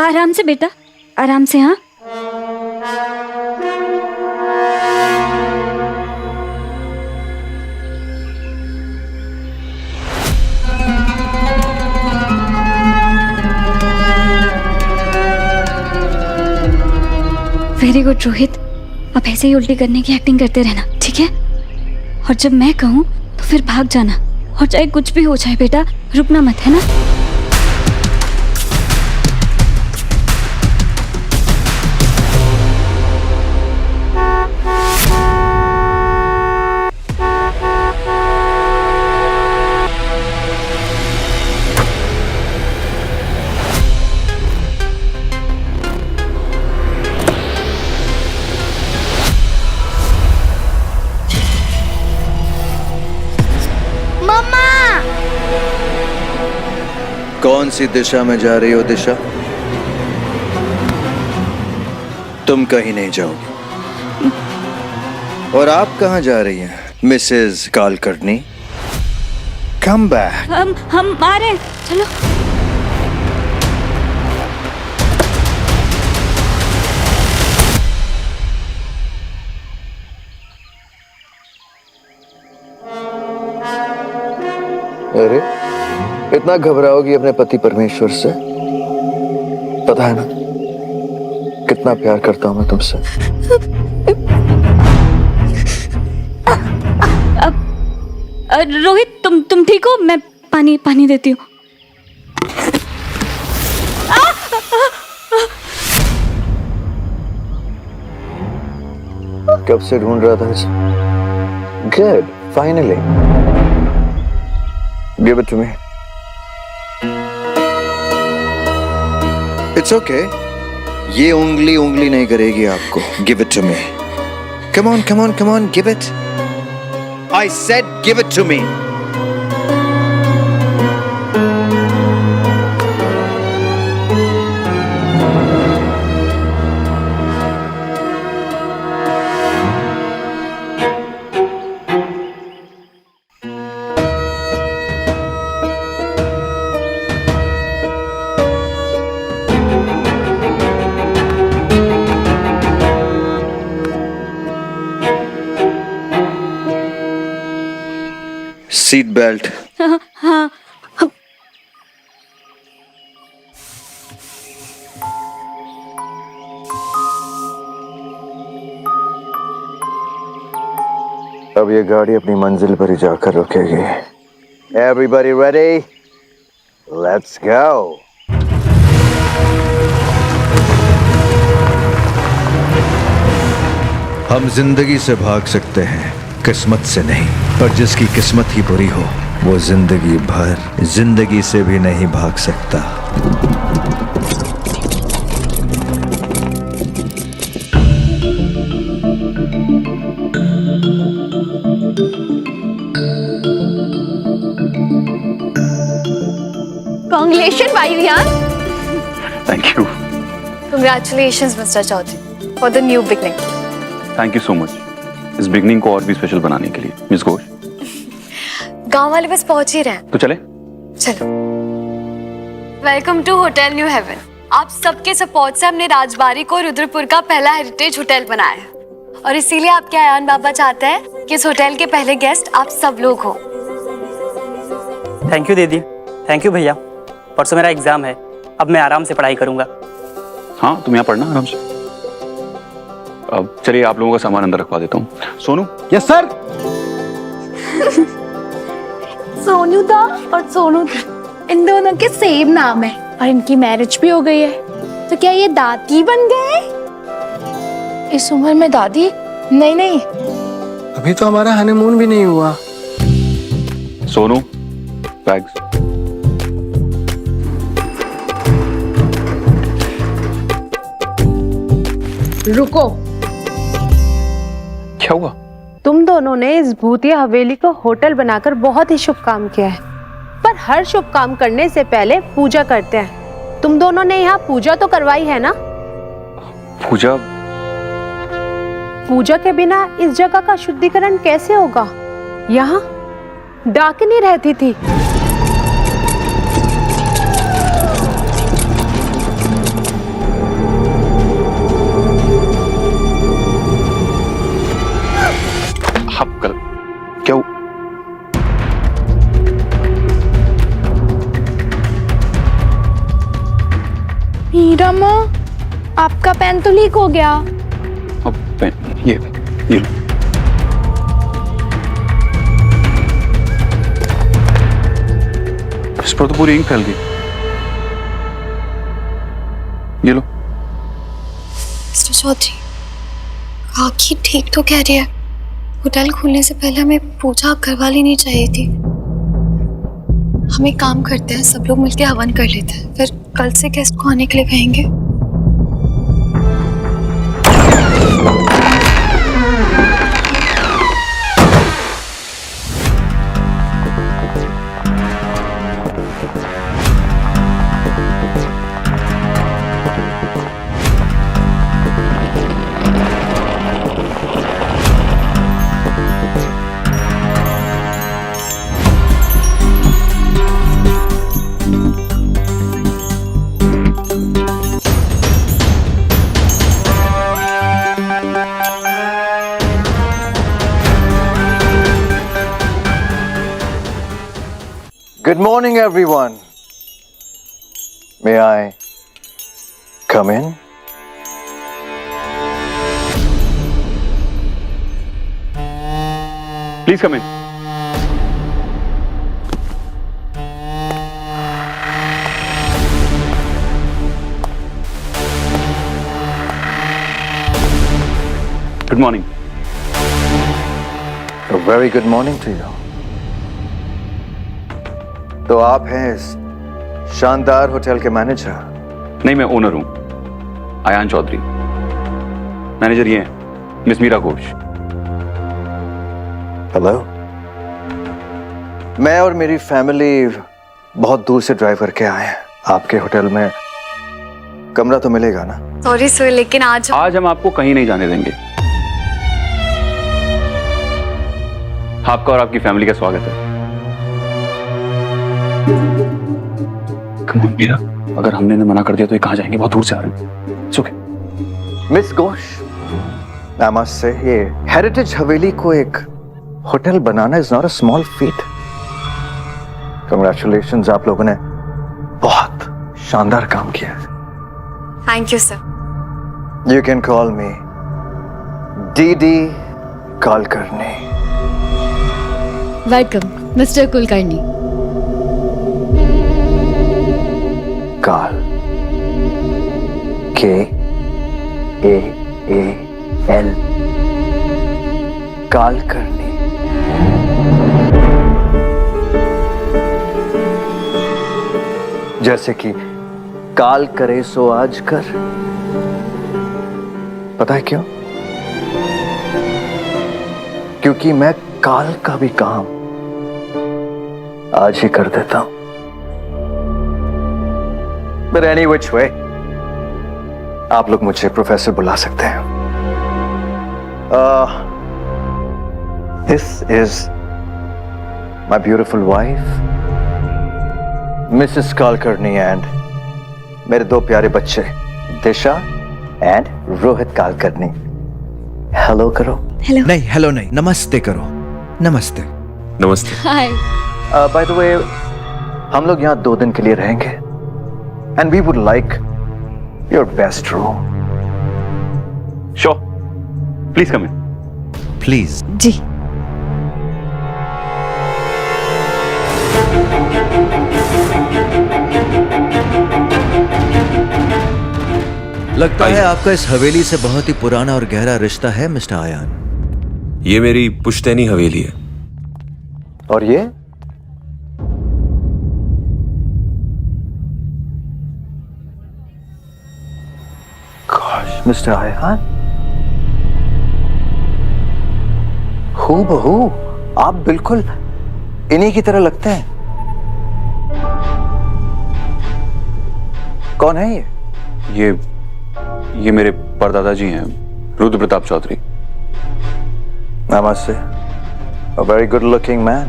आराम से बेटा, आराम से। हाँ वेरी गुड रोहित, अब ऐसे ही उल्टी करने की एक्टिंग करते रहना, ठीक है? और जब मैं कहूँ तो फिर भाग जाना, और चाहे कुछ भी हो जाए बेटा, रुकना मत, है ना? कौन सी दिशा में जा रही हो दिशा? तुम कहीं नहीं जाओगी। और आप कहां जा रही हैं मिसेस कालकर्णी? Come back. हम आ रहे हैं, चलो। अरे इतना घबराओगी अपने पति परमेश्वर से? पता है ना कितना प्यार करता हूं मैं तुमसे। रोहित तुम ठीक हो? मैं पानी देती हूँ। कब से ढूंढ रहा था इसे। Good, finally. Give it to me. It's okay, ये उंगली नहीं करेगी आपको। Give it to me. Come on come on come on, give it. I said give it to me. Seat belt. हाँ। अब ये गाड़ी अपनी मंजिल पर ही जाकर रुकेगी। Everybody ready? Let's go. हम जिंदगी से भाग सकते हैं, किस्मत से नहीं। पर जिसकी किस्मत ही बुरी हो, वो जिंदगी भर जिंदगी से भी नहीं भाग सकता। Congratulations, भाई Riyan. Thank you. Congratulations, Mr. Chaudhary, for the new beginning. Thank you so much. इस बिगनिंग को और भी स्पेशल बनाने के लिए। मिस घोष, गांव वाले बस पहुंच ही रहे हैं। तो चले? चलो। Welcome to hotel New Haven. आप सबके सपोर्ट से हमने राजबाड़ी को रुद्रपुर का पहला हेरिटेज होटल बनाया है, और इसीलिए आपके आयान बाबा चाहते हैं कि इस होटल के पहले गेस्ट आप सब लोग हो। थैंक यू दीदी। थैंक यू भैया। परसों मेरा एग्जाम है, अब मैं आराम से पढ़ाई करूंगा। हाँ, तुम यहाँ पढ़ना आराम से। अब चलिए, आप लोगों का सामान अंदर रखवा देता हूँ। सोनू। Yes sir. सोनू दा और सोनू दी, इन दोनों के सेम नाम है और इनकी मैरिज भी हो गई है, तो क्या ये दादी बन गए? इस उम्र में दादी? नहीं नहीं, अभी तो हमारा हनीमून भी नहीं हुआ। सोनू, बैग्स। रुको। क्या हुआ? तुम दोनों ने इस भूतिया हवेली को होटल बनाकर बहुत ही शुभ काम किया है, पर हर शुभ काम करने से पहले पूजा करते हैं। तुम दोनों ने यहाँ पूजा तो करवाई है ना? पूजा? पूजा के बिना इस जगह का शुद्धिकरण कैसे होगा? यहाँ डाकिनी रहती थी। मामा आपका पेन तो लीक हो गया। अब पेन ये लो। इस पर तो पूरी इंक फैल गई। ये लो। मिस्टर चौधरी, काकी ठीक तो कह रही है। होटल खुलने से पहले हमें पूजा करवा लेनी चाहिए थी। हम एक काम करते हैं, सब लोग मिलकर हवन कर लेते हैं, फिर कल से गेस्ट को आने के लिए कहेंगे। Good morning, everyone. May I come in? Please come in. Good morning. A very good morning to you. तो आप हैं इस शानदार होटल के मैनेजर? नहीं, मैं ओनर हूं, आयान चौधरी। मैनेजर ये हैं मिस मीरा घोष। हेलो। मैं और मेरी फैमिली बहुत दूर से ड्राइव करके आए हैं। आपके होटल में कमरा तो मिलेगा ना? सॉरी सर, लेकिन आज हम आपको कहीं नहीं जाने देंगे। आपका और आपकी फैमिली का स्वागत है। कम ऑन मीरा, अगर हमने मना कर दिया तो ये कहाँ जाएंगे? बहुत दूर से आ रहे हैं। It's okay. Miss Ghosh, I must say, ये हेरिटेज हवेली को एक hotel banana is not a small feet. Congratulations, आप लोगों ने बहुत शानदार काम किया है। Thank you sir. You can call me DD Kulkarni. Welcome mister Kulkarni. काल, के ए ए एल, कुलकर्णी। जैसे कि काल करे सो आज कर। पता है क्यों? क्योंकि मैं काल का भी काम आज ही कर देता हूं। But any which way, आप लोग मुझे प्रोफेसर बुला सकते हैं। This is my beautiful wife, Mrs. Kulkarni, and मेरे दो प्यारे बच्चे दिशा एंड रोहित कुलकर्णी। हेलो करो। हेलो। नहीं हेलो नहीं, नमस्ते करो। नमस्ते। नमस्ते। हाय। बाय द वे, हम लोग यहाँ 2 दिन के लिए रहेंगे and we would like your best room. Sure. Please come in. Please. जी। लगता है आपका इस हवेली से बहुत ही पुराना और गहरा रिश्ता है मिस्टर आयान। ये मेरी पुश्तैनी हवेली है। और ये मिस्टर आयान, हूबहू आप बिल्कुल इन्हीं की तरह लगते हैं। कौन है ये? ये मेरे परदादा जी हैं, रुद्र प्रताप चौधरी। नमस्ते। A very good looking man.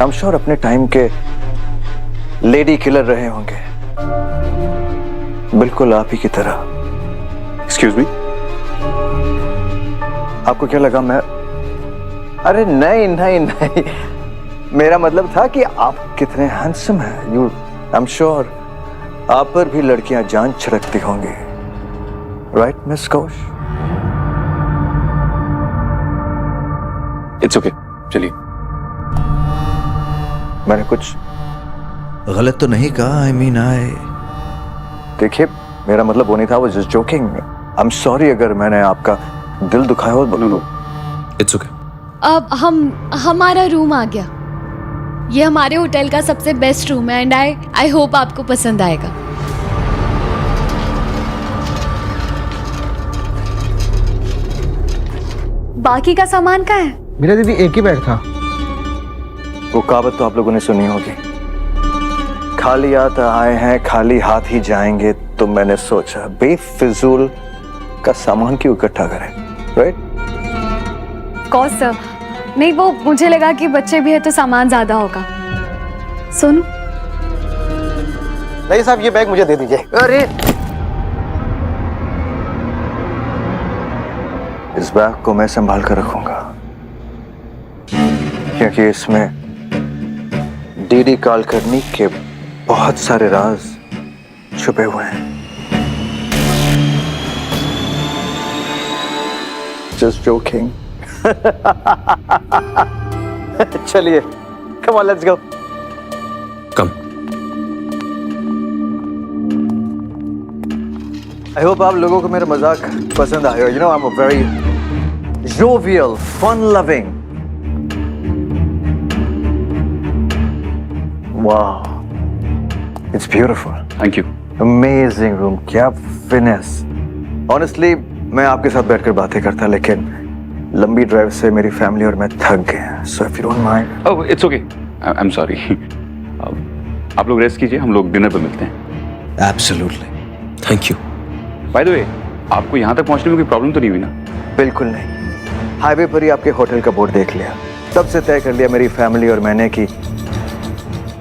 I'm sure अपने टाइम के लेडी किलर रहे होंगे, बिल्कुल आप ही की तरह। एक्सक्यूज मी, आपको क्या लगा मैं? अरे नहीं नहीं नहीं, मेरा मतलब था कि आप कितने हैंडसम हैं। यू, आई एम श्योर आप पर भी लड़कियां जान छिड़कती होंगी, राइट मिस कौश? इट्स ओके, चलिए। मैंने कुछ गलत तो नहीं कहा? आई मीन देखिए, मेरा मतलब वो नहीं था, वो just joking. I am sorry अगर मैंने आपका दिल दुखाया हो। No, it's okay. अब हमारा रूम आ गया। ये हमारे होटल का सबसे बेस्ट रूम है एंड आई होप आपको पसंद आएगा। बाकी का सामान कहाँ है? मेरा दीदी एक ही बैग था। वो कहावत तो आप लोगों ने सुनी होगी, खाली हाथ आए हैं खाली हाथ ही जाएंगे। तो मैंने सोचा बेफिजूल का सामान क्यों इकट्ठा करें, राइट? कौस सर, नहीं वो मुझे लगा कि बच्चे भी है तो सामान ज्यादा होगा। सोनू, नहीं साहब, ये बैग मुझे दे दीजिए। अरे इस बैग को मैं संभाल कर रखूंगा, क्योंकि इसमें डीडी कालकर्णी के बहुत सारे राज छुपे हुए हैं। Just joking. चलिए, come on let's go. Come. I hope आप लोगों को मेरा मजाक पसंद आया। You know I am a very jovial, fun loving. वाह, it's beautiful. Thank you. Amazing room, क्या फिनेस। ऑनेस्टली मैं आपके साथ बैठकर बातें करता, लेकिन लंबी ड्राइव से मेरी फैमिली और मैं थक गए। So if you don't mind. Oh, it's okay, I am sorry. आप लोग रेस्ट कीजिए, हम लोग डिनर पे मिलते हैं। Absolutely. Thank you. By the way, आपको यहाँ तक पहुँचने में कोई प्रॉब्लम तो नहीं हुई ना? बिल्कुल नहीं। हाईवे पर ही आपके होटल का बोर्ड देख लिया, तब से तय कर लिया मेरी फैमिली और मैंने कि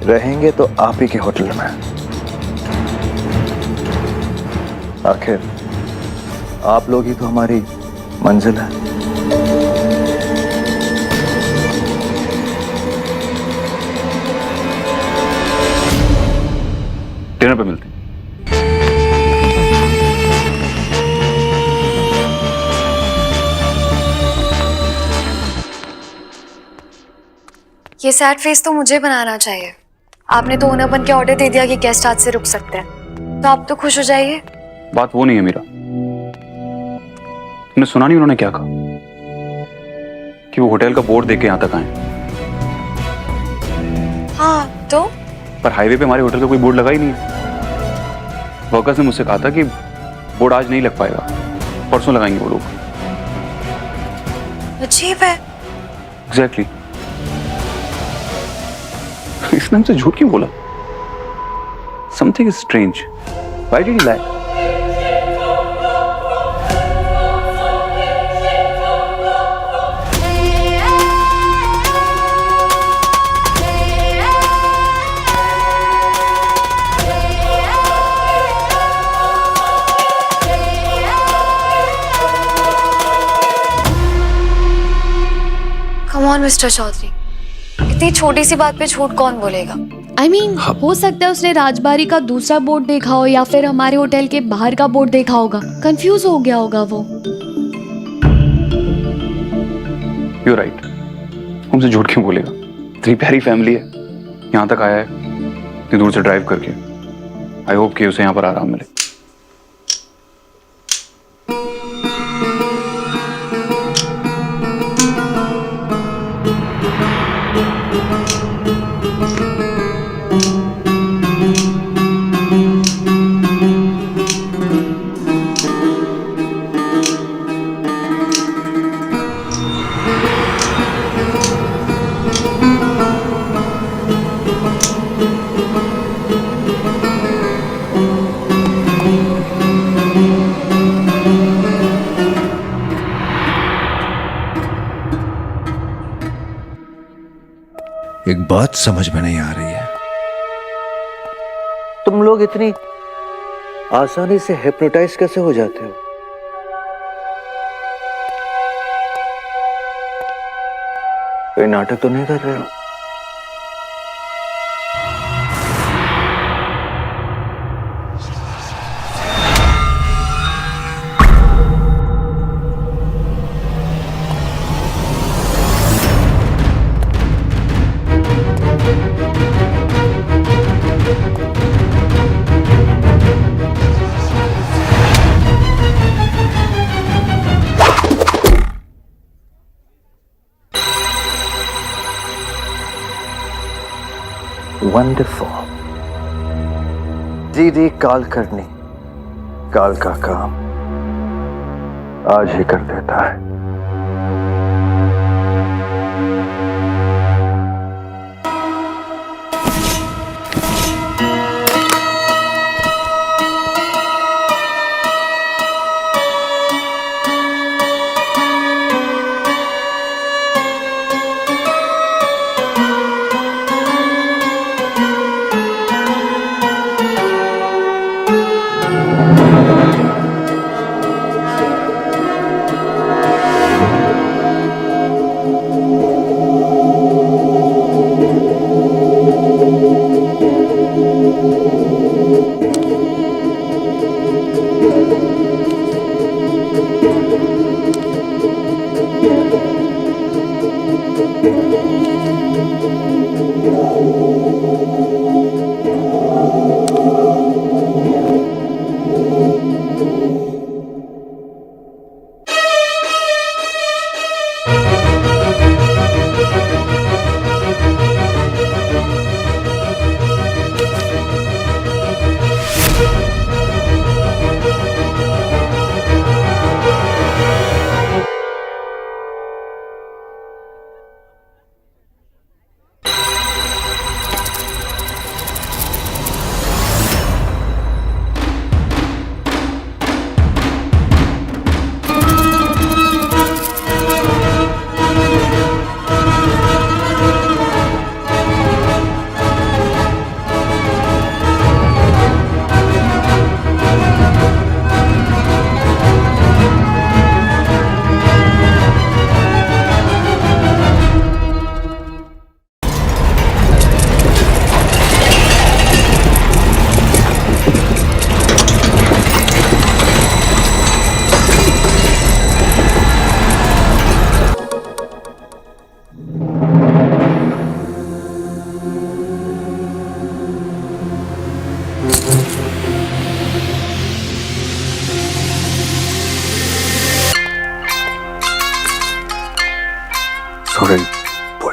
रहेंगे तो आप ही के होटल में। आखिर आप लोग ही तो हमारी मंजिल है। डिनर पे मिलते हैं। ये सैड फेस तो मुझे बनाना चाहिए। आपने तो ओनर बन के ऑर्डर दे दिया कि गेस्ट आज से रुक सकते हैं, तो आप तो खुश हो जाइए। बात वो नहीं है मीरा, तुमने सुना नहीं उन्होंने क्या कहा? कि वो होटल का बोर्ड देख के यहाँ तक आए। हाँ तो? पर हाईवे पे हमारे होटल का कोई बोर्ड लगा ही नहीं है। वर्कर्स ने मुझसे कहा था कि बोर्ड आज नहीं लग पाएगा, परसों लगाएंगे वो लोग। अजीब है। एग्जैक्टली। इसने हमसे झूठ क्यों बोला? Something is strange. Why did he lie? Come on mister Chaudhary, इतनी छोटी सी बात पे झूठ कौन बोलेगा? I mean, हो सकता है उसने राजबारी का दूसरा बोर्ड देखा हो या फिर हमारे होटल के बाहर का बोर्ड देखा होगा, कंफ्यूज हो गया होगा वो। You're right. हमसे झूठ क्यों बोलेगा? इतनी प्यारी फैमिली है, यहाँ तक आया है इतनी दूर से ड्राइव करके। आई होप कि उसे यहाँ पर आराम मिले। एक बात समझ में नहीं आ रही है। तुम लोग इतनी आसानी से हिप्नोटाइज कैसे हो जाते हो? कोई नाटक तो नहीं कर रहे हो? वंडरफुल। दीदी काल करनी, काल का काम आज ही कर देता है।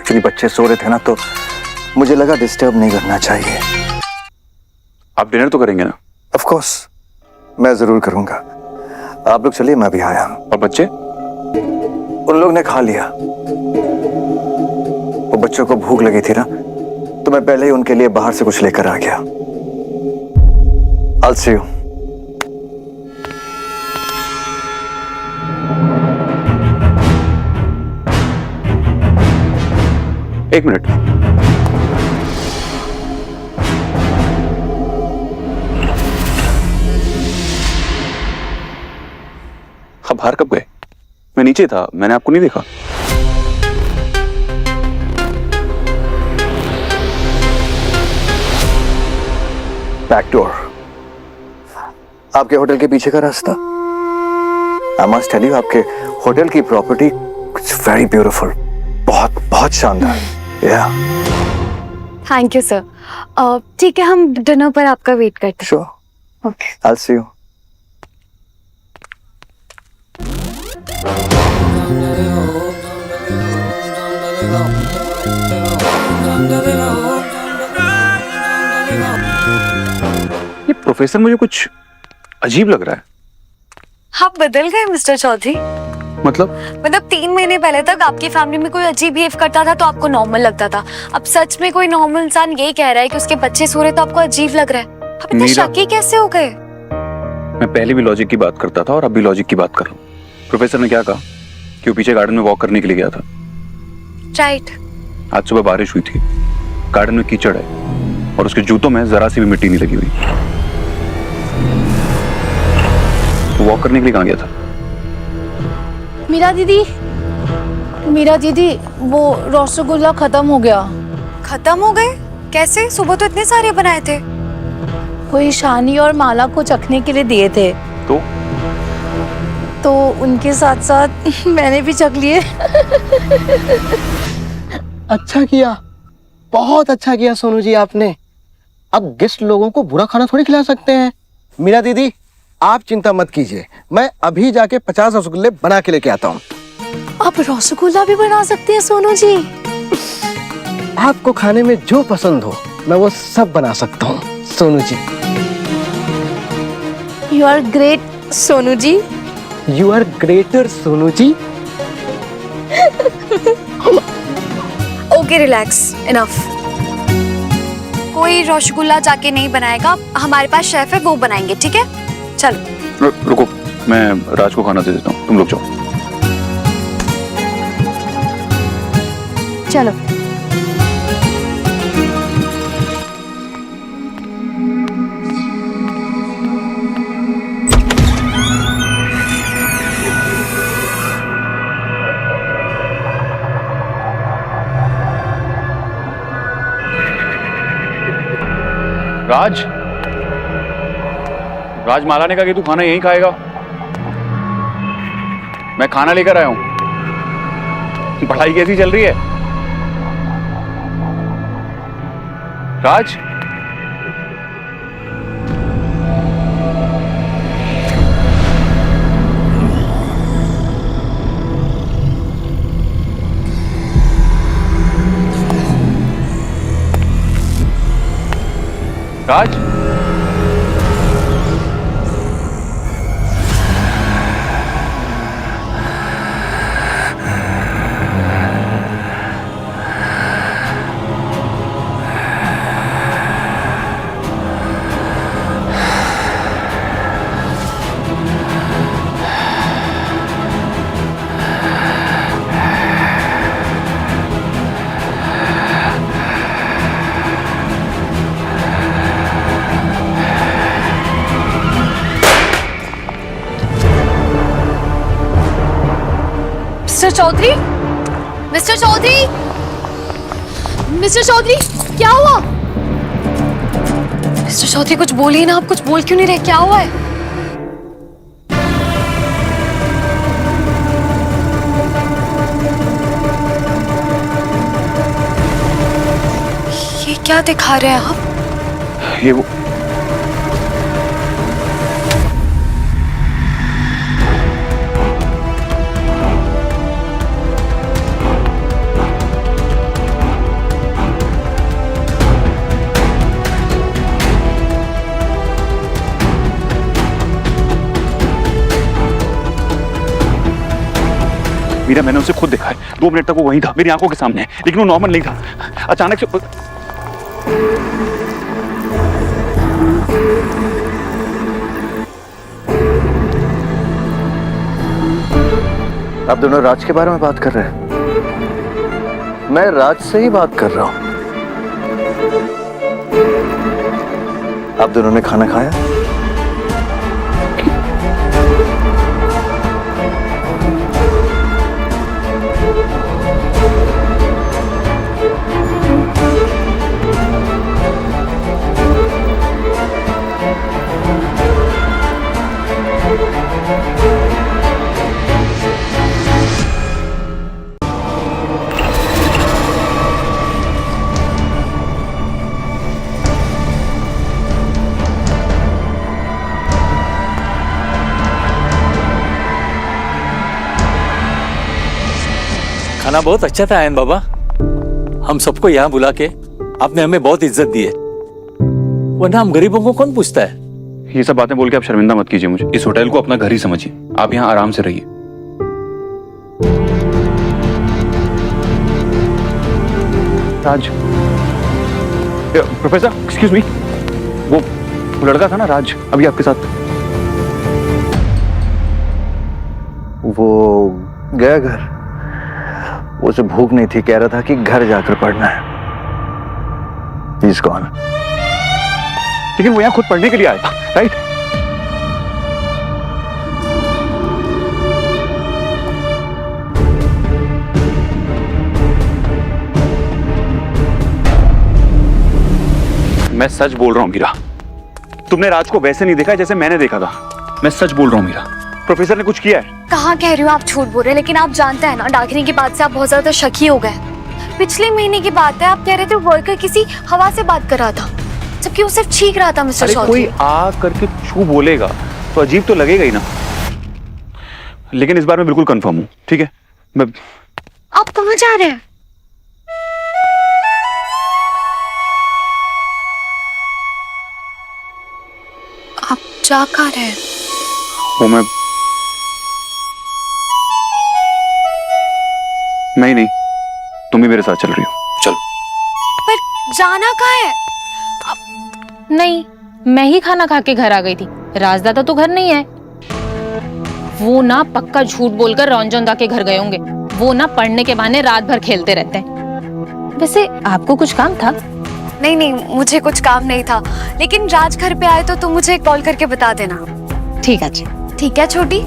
एक्चुअली बच्चे सो रहे थे ना, तो मुझे लगा डिस्टर्ब नहीं करना चाहिए। आप डिनर तो करेंगे ना? ऑफ कोर्स मैं जरूर करूंगा। आप लोग चलिए, मैं भी आया हूं। और बच्चे? उन लोग ने खा लिया। वो बच्चों को भूख लगी थी ना, तो मैं पहले ही उनके लिए बाहर से कुछ लेकर आ गया। I'll see you. एक मिनट, आप बाहर कब गए? मैं नीचे था, मैंने आपको नहीं देखा। बैक डोर, आपके होटल के पीछे का रास्ता। आई मस्ट टेल यू, आपके होटल की प्रॉपर्टी वेरी ब्यूटीफुल, बहुत बहुत शानदार। या थैंक यू सर। ठीक है, हम डिनर पर आपका वेट करते हैं। Sure, okay. I will see you. ये प्रोफेसर मुझे कुछ अजीब लग रहा है। आप बदल गए मिस्टर चौधरी। मतलब 3 महीने पहले तक आपकी फैमिली में कोई अजीब बिहेव करता था तो आपको नॉर्मल लगता था। अब सच में कोई नॉर्मल इंसान यही कह रहा है कि उसके बच्चे सो रहे तो आपको अजीब लग रहा है। आप इतने मीरा, शकी कैसे हो गए? मैं पहले भी लॉजिक की बात करता था और अब भी लॉजिक की बात कर रहा हूँ। प्रोफेसर ने क्या कहा कि वो पीछे गार्डन में वॉक करने के लिए गया था। राइट। आज सुबह बारिश हुई थी, गार्डन में कीचड़ है और उसके जूतों में जरा सी भी मिट्टी नहीं लगी हुई। वो वॉक करने के लिए कहाँ गया था? मीरा दीदी वो रसगुल्ला खत्म हो गया। खत्म हो गए? कैसे? सुबह तो इतने सारे बनाए थे। कोई शानी और माला को चखने के लिए दिए थे, तो उनके साथ साथ मैंने भी चख लिए। अच्छा किया, बहुत अच्छा किया सोनू जी आपने। अब गेस्ट लोगों को बुरा खाना थोड़ी खिला सकते हैं। मीरा दीदी आप चिंता मत कीजिए, मैं अभी जाके 50 रसगुल्ले बना के लेके आता हूँ। आप रसगुल्ला भी बना सकते हैं सोनू जी। आपको खाने में जो पसंद हो मैं वो सब बना सकता हूँ Sonu ji. You are great Sonu ji. You are greater Sonu ji. Okay relax, enough. कोई रसगुल्ला जाके नहीं बनाएगा, हमारे पास शेफ है, वो बनाएंगे, ठीक है? चलो। रुको, मैं राज को खाना दे देता हूँ, तुम लोग जाओ। चलो। राज, राज माला ने कहा कि तू खाना यहीं खाएगा। मैं खाना लेकर आया हूं। पढ़ाई कैसी चल रही है Raj? Raj, mister Chaudhary, mister Chaudhary, mister Chaudhary, क्या हुआ? मिस्टर चौधरी कुछ बोलिए ना, आप कुछ बोल क्यों नहीं रहे? क्या हुआ है? ये क्या दिखा रहे हैं आप? ये वो मीरा, मैंने उसे खुद देखा है। 2 मिनट तक वो वहीं था, मेरी आंखों के सामने, लेकिन वो नॉर्मल नहीं था। अचानक से आप दोनों राज के बारे में बात कर रहे हैं? मैं राज से ही बात कर रहा हूं। आप दोनों ने खाना खाया? खाना बहुत अच्छा था आयन बाबा। हम सबको यहाँ बुला के आपने हमें बहुत इज्जत दी है, वरना हम गरीबों को कौन पूछता है। ये सब बातें बोल के आप शर्मिंदा मत कीजिए मुझे। इस होटल को अपना घर ही समझिए। आप यहाँ आराम से रहिए। राज, प्रोफेसर एक्सक्यूज मी, वो लड़का था ना राज, अभी आपके साथ? वो गया घर। उसे भूख नहीं थी, कह रहा था कि घर जाकर पढ़ना है। He's gone. लेकिन वो यहाँ खुद पढ़ने के लिए आया था, राइट? मैं सच बोल रहा हूँ मीरा, तुमने राज को वैसे नहीं देखा जैसे मैंने देखा था। मैं सच बोल रहा हूँ मीरा, प्रोफेसर ने कुछ किया है। कहाँ कह रही हो आप? झूठ बोल रहे हैं। लेकिन आप जानते हैं ना, डाकिनी के बाद से आप बहुत ज्यादा शकी हो गए। पिछले महीने की बात है, आप कह रहे थे वर्कर किसी हवा से बात कर रहा था, जबकि वो सिर्फ छींक रहा था। मिस्टर चौधरी, कोई आ करके छू बोलेगा तो अजीब तो लगेगा ही ना। लेकिन इस बार मैं बिल्कुल कंफर्म हूँ, ठीक है? मैं आप कहाँ जा रहे हैं? जा कहाँ रहे हैं? वो मैं नहीं, तुम भी मेरे साथ चल रही हो। चल। पर जाना कहाँ है? नहीं, मैं ही खाना खा के घर आ गई थी। राजदादा तो घर नहीं है। वो ना पक्का झूठ बोलकर रंजनदा के घर गए होंगे। वो ना पढ़ने के बहाने रात भर खेलते रहते हैं। वैसे आपको कुछ काम था? नहीं नहीं, मुझे कुछ काम नहीं था, लेकिन राज घर पे आए तो तुम मुझे कॉल करके बता देना। ठीक है जी। ठीक है छोटी।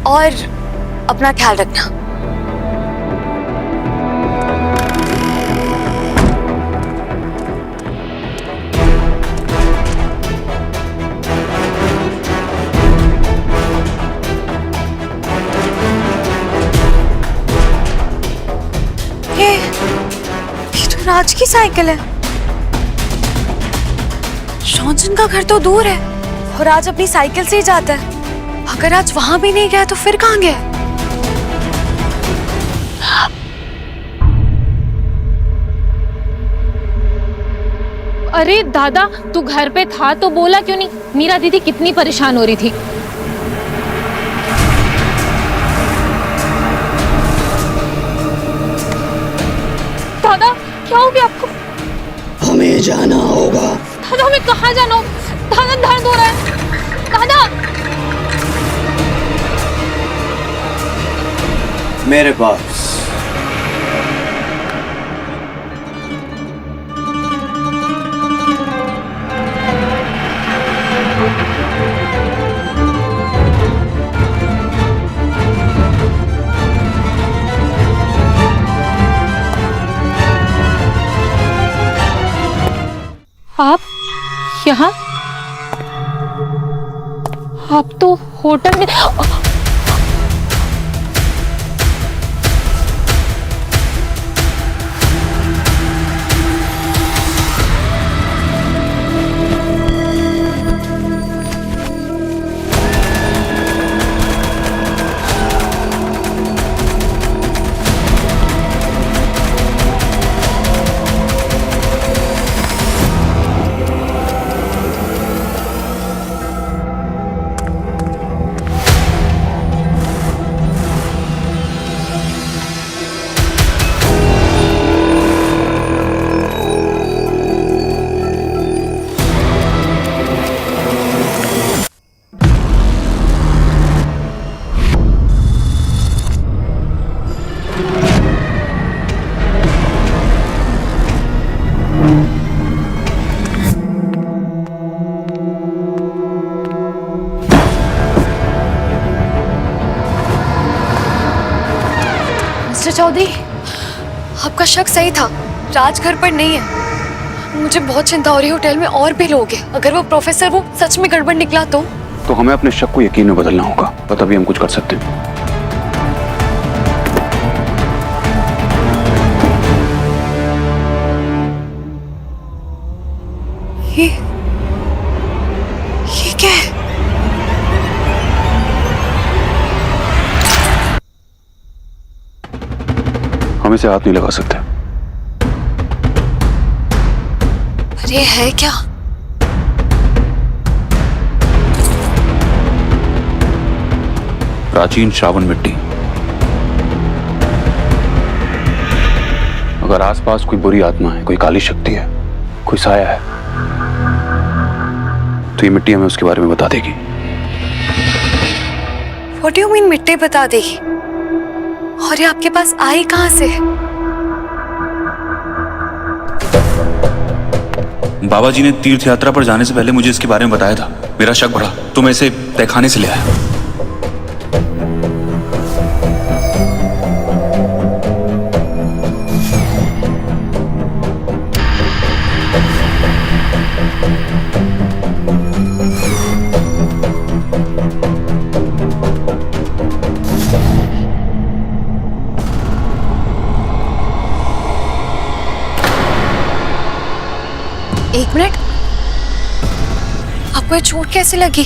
और अपना ख्याल रखना। ये तो राज की साइकिल है। रंजन का घर तो दूर है और राज अपनी साइकिल से ही जाता है। अगर आज वहां भी नहीं गया तो फिर कहाँ गया? अरे दादा, तू घर पे था तो बोला क्यों नहीं? मीरा दीदी कितनी परेशान हो रही थी। दादा क्या हो गया आपको? हमें जाना होगा। दादा हमें कहाँ जाना हो? दादा दर्द हो रहा है। दादा मेरे पास। आप यहाँ? आप तो होटल में। मिस्टर चौधरी, आपका शक सही था। राज घर पर नहीं है। मुझे बहुत चिंता हो रही है। होटल में और भी लोग हैं। अगर वो प्रोफेसर वो सच में गड़बड़ निकला तो हमें अपने शक को यकीन में बदलना होगा, तो तभी हम कुछ कर सकते हैं। ये क्या है? हम इसे हाथ नहीं लगा सकते। अरे है क्या? प्राचीन श्रावण मिट्टी। अगर आसपास कोई बुरी आत्मा है, कोई काली शक्ति है, कोई साया है, तो ये मिट्टी हमें उसके बारे में बता देगी। What do you mean मिट्टी बता देगी? और ये आपके पास आई कहां से? बाबा जी ने तीर्थ यात्रा पर जाने से पहले मुझे इसके बारे में बताया था। मेरा शक बढ़ा तो मैं इसे तहखाने से ले आया। एक मिनट, आपको ये चोट कैसे लगी?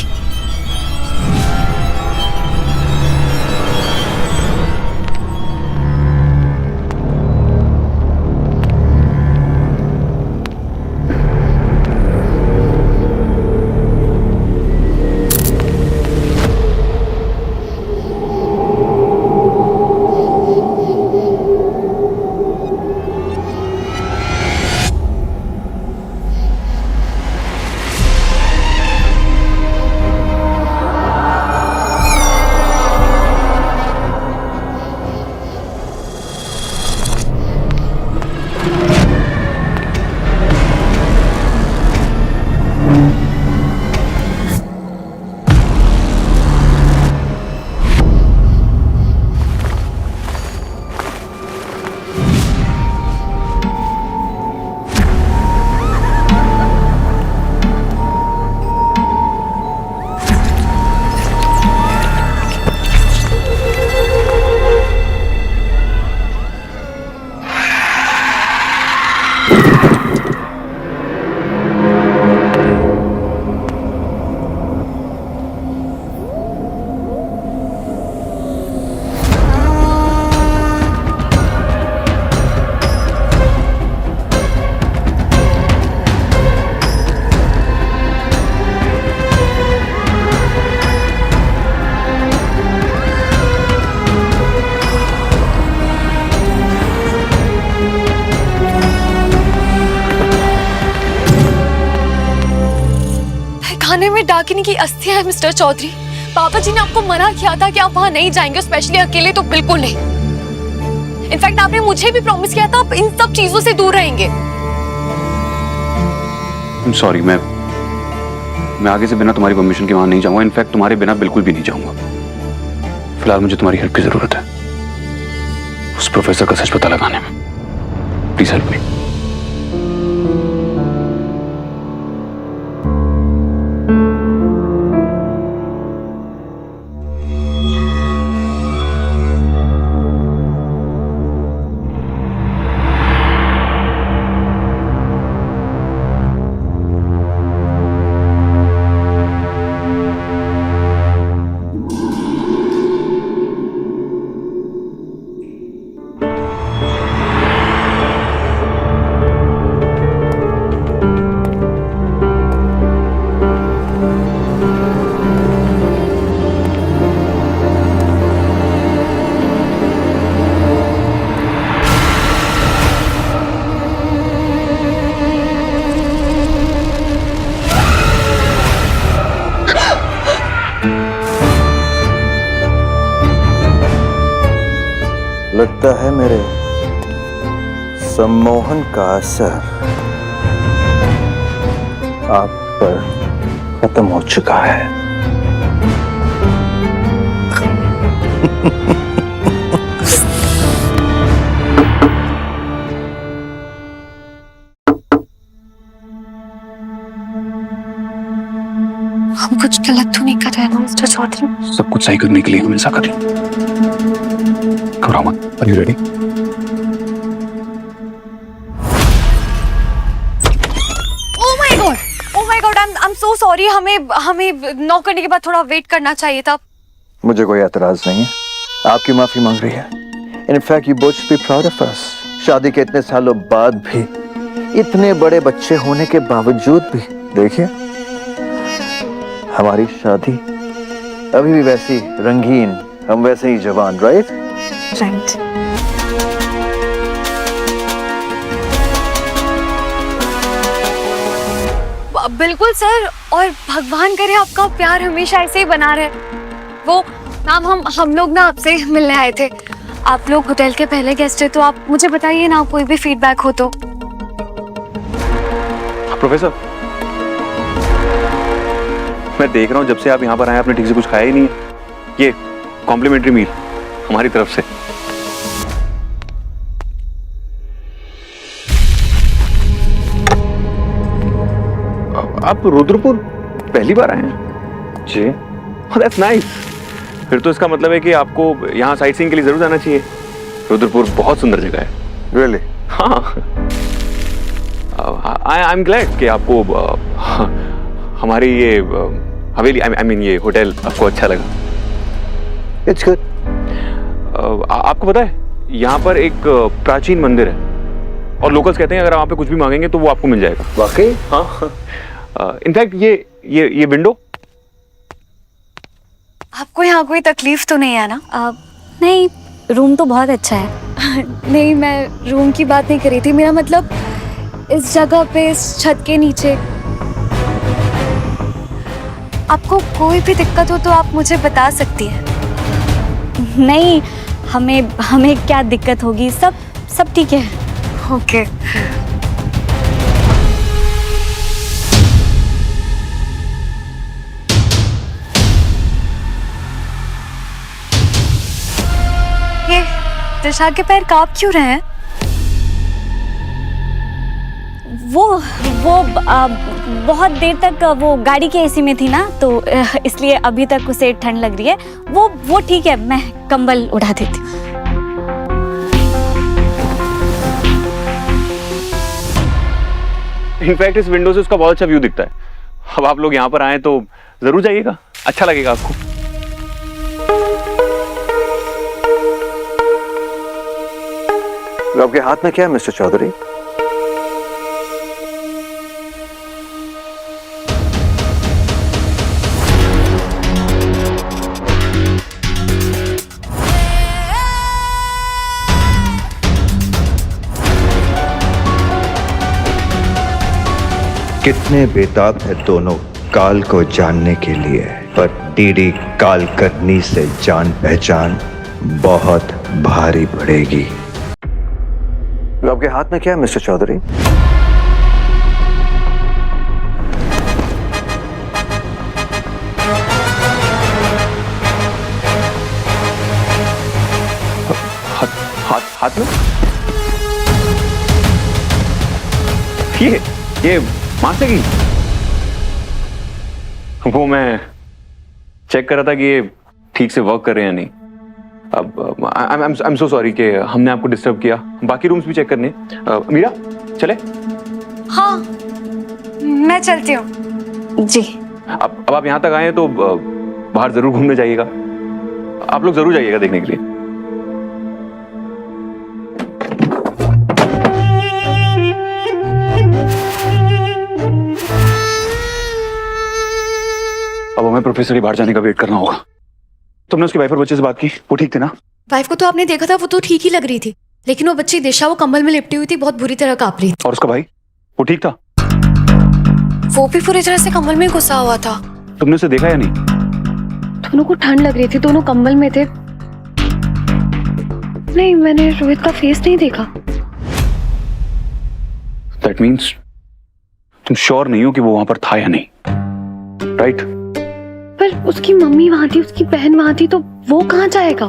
खाने में डाकिनी की अस्थियां हैं मिस्टर चौधरी। पापा जी ने आपको मना किया था कि आप वहां नहीं जाएंगे, स्पेशली अकेले तो बिल्कुल नहीं। इनफैक्ट आपने मुझे भी प्रॉमिस किया था आप इन सब चीजों से दूर रहेंगे। सॉरी, मैं आगे से बिना तुम्हारी परमिशन के वहां नहीं जाऊंगा। इनफैक्ट तुम्हारे बिना बिल्कुल भी नहीं जाऊंगा। फिलहाल मुझे तुम्हारी हेल्प की जरूरत है उस प्रोफेसर का सच पता लगाने में। Please help me. लगता है मेरे सम्मोहन का असर आप पर खत्म हो चुका है। हम कुछ गलत तो नहीं कर रहे हैं ना मिस्टर चौधरी? सब कुछ सही करने के लिए हम ऐसा कर रहे हैं। घबराओ मत। Are you ready? Oh my God, I'm so sorry। हमें नॉक करने के बाद थोड़ा वेट करना चाहिए था। मुझे कोई एतराज नहीं है, आपकी माफी मांग रही है। In fact you both should be proud of us. शादी के इतने सालों बाद भी, इतने बड़े बच्चे होने के बावजूद भी देखिए हमारी शादी अभी भी वैसी रंगीन, हम वैसे ही जवान। Right right. बिल्कुल सर, और भगवान करे आपका प्यार हमेशा ऐसे ही बना रहे। वो मैम, हम लोग ना आपसे मिलने आए थे। आप लोग होटल के पहले गेस्ट है, तो आप मुझे बताइए ना, कोई भी फीडबैक हो तो। प्रोफेसर, मैं देख रहा हूँ जब से आप यहाँ पर आए आपने ठीक से कुछ खाया ही नहीं है। ये कॉम्प्लीमेंट्री मील हमारी तरफ से। आप रुद्रपुर पहली बार आए हैं? जी। That's nice. फिर तो इसका मतलब है कि आपको यहाँ साइट सीइंग के लिए जरूर जाना चाहिए। रुद्रपुर बहुत सुंदर जगह है। रियली? हाँ। आई एम ग्लैड कि आपको हमारी ये हवेली, आई मीन ये होटल आपको अच्छा लगा। It's good. आपको पता है यहाँ पर एक प्राचीन मंदिर है और लोकल्स कहते हैं अगर वहाँ पे कुछ भी मांगेंगे तो वो आपको मिल जाएगा। वाकई? हाँ। इनफैक्ट ये विंडो। आपको यहाँ कोई तकलीफ तो नहीं है ना? नहीं, रूम तो बहुत अच्छा है। नहीं, मैं रूम की बात नहीं कर रही थी। मेरा मतलब इस जगह पे, इस छत के नीचे आपको कोई भी दिक्कत हो तो आप मुझे बता सकती हैं। नहीं, हमें क्या दिक्कत होगी, सब ठीक है। ओके। ये दिशा के पैर कांप क्यों रहे हैं? वो बहुत देर तक वो गाड़ी के एसी में थी ना, तो इसलिए अभी तक उसे ठंड लग रही है। वो ठीक है, मैं कंबल उड़ा देती हूँ। इनफैक्ट इस विंडो से उसका बहुत अच्छा व्यू दिखता है। अब आप लोग यहाँ पर आए तो जरूर जाइएगा, अच्छा लगेगा आपको। तो आपके हाथ में क्या है मिस्टर चौधरी? कितने बेताब है दोनों काल को जानने के लिए, पर डीडी काल करनी से जान पहचान बहुत भारी पड़ेगी। आपके हाथ में क्या है मिस्टर चौधरी? हाथ में ये मारने की? वो मैं चेक कर रहा था कि ये ठीक से वर्क कर रहे हैं या नहीं। अब आई एम सो सॉरी कि हमने आपको डिस्टर्ब किया। बाकी रूम्स भी चेक करने। मीरा चले? हाँ, मैं चलती हूँ जी। अब आप यहाँ तक आए हैं तो बाहर जरूर घूमने जाइएगा। आप लोग जरूर जाइएगा देखने के लिए। अब हमें प्रोफेसर के बाहर जाने का वेट करना होगा। तुमने उसकी वाइफ और बच्चे से बात की? वो ठीक थे ना? वाइफ को तो आपने देखा था, वो तो ठीक ही लग रही थी, लेकिन वो बच्ची दिशा वो कंबल में लिपटी हुई थी, बहुत बुरी तरह कांप रही थी। और उसका भाई वो ठीक था? वो भी पूरी तरह से कंबल में घुसा हुआ था। तुमने उसे देखा या नहीं? दोनों को ठंड लग रही थी, दोनों कंबल में थे। नहीं, मैंने रोहित का फेस नहीं देखा। दैट मीन्स तुम श्योर नहीं हो कि वो वहां पर था या नहीं, राइट? पर उसकी मम्मी वहां थी, उसकी बहन वहां थी, तो वो कहाँ जाएगा?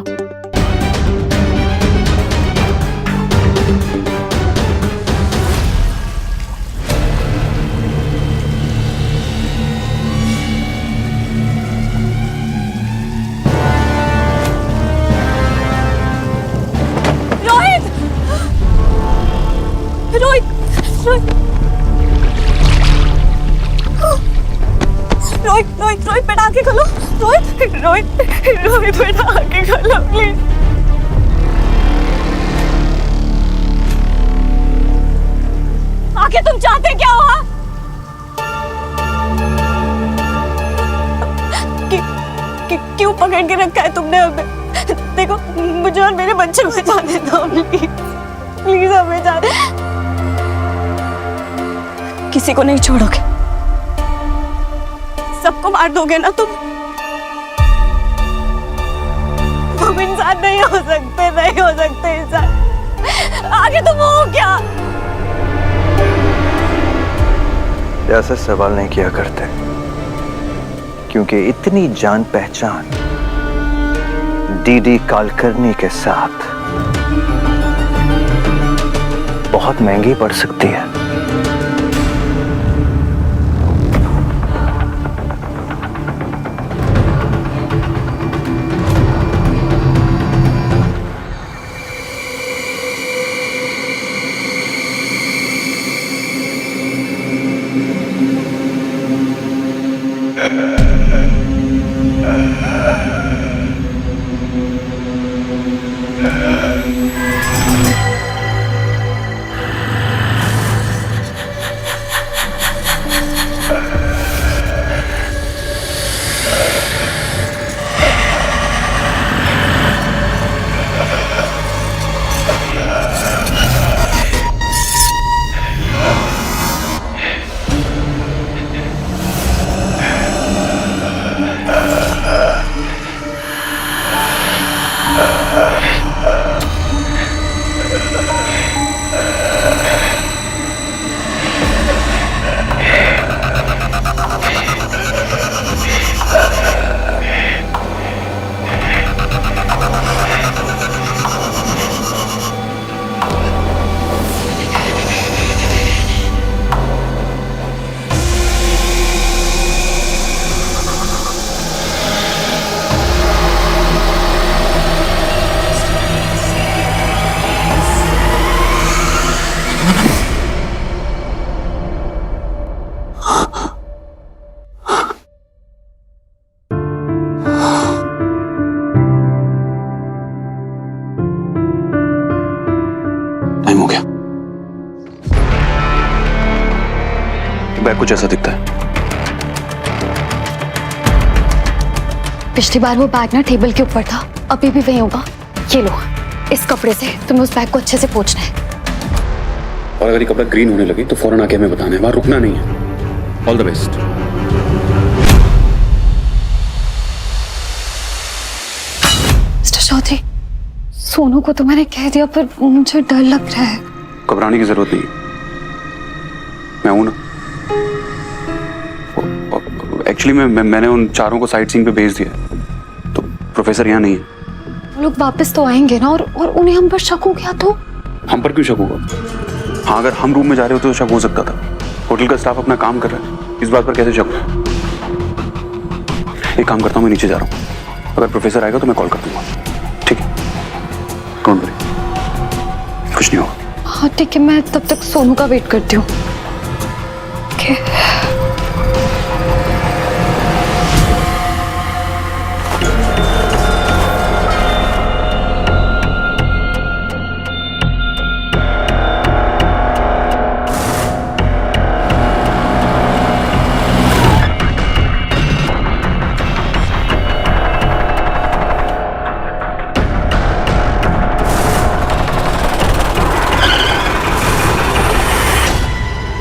रोहित! रोहित! रोहित! रोहित रोहित रोहित बेटा आंखें खोलो। रोहित रोहित रोहित बेटा आंखें खोलो प्लीज। आखिर तुम चाहते क्या हो? क्यों पकड़ के रखा है तुमने हमें? देखो मुझे और मेरे बच्चे को जाने दो प्लीज, प्लीज हमें जाने। किसी को नहीं छोड़ोगे? सबको मार दोगे ना तुम? तुम इंसान नहीं हो सकते, नहीं हो सकते इंसान। आगे तुम हो क्या? ऐसे सवाल नहीं किया करते, क्योंकि इतनी जान पहचान डीडी कालकर्णी के साथ बहुत महंगी पड़ सकती है। टाइम हो गया। बैग कुछ ऐसा दिखता है। पिछली बार वो बैग ना टेबल के ऊपर था, अभी भी वही होगा। ये लो, इस कपड़े से तुम्हें उस बैग को अच्छे से पोंछना है। और अगर ये कपड़ा ग्रीन होने लगे तो फौरन आके हमें बताना है, वहां रुकना नहीं है। All the best. Chaudhary, Sonu को तो मैंने कह दिया, पर मुझे डर लग रहा है। घबराने की जरूरत नहीं है, मैं हूं ना। एक्चुअली मैंने उन चारों को साइट सीइंग पे भेज दिया है, तो प्रोफेसर यहाँ नहीं है। वो लोग वापस तो आएंगे ना, और उन्हें हम पर शक हो गया तो? हम पर क्यों शक होगा? हाँ, अगर हम रूम में जा रहे होते तो शक हो सकता था। होटल का स्टाफ अपना काम कर रहा है, इस बात पर कैसे शक हो? एक काम करता हूँ, मैं नीचे जा रहा हूँ, अगर प्रोफेसर आएगा तो मैं कॉल कर दूंगा, ठीक है? डोंट वरी, कुछ नहीं होगा। हाँ ठीक है, मैं तब तक सोनू का वेट करती हूँ।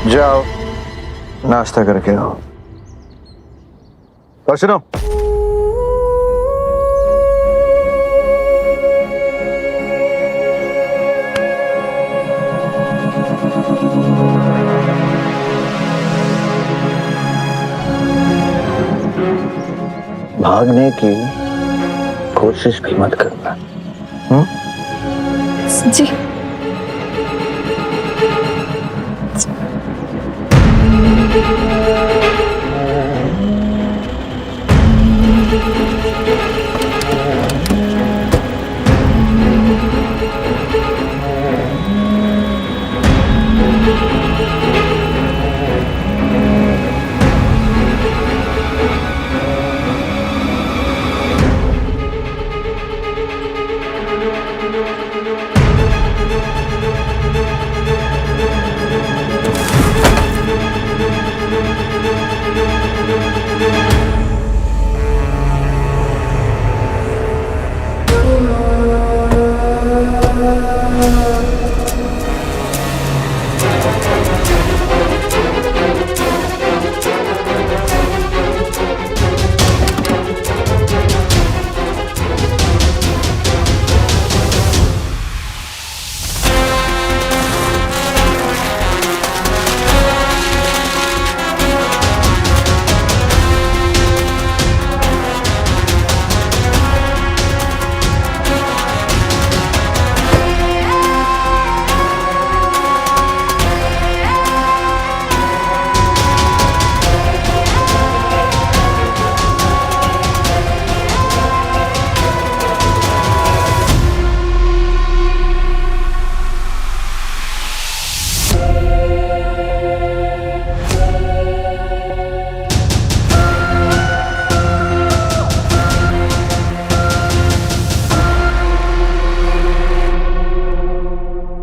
जाओ नाश्ता करके आओ। और सुनो, भागने की कोशिश भी मत करना। जी।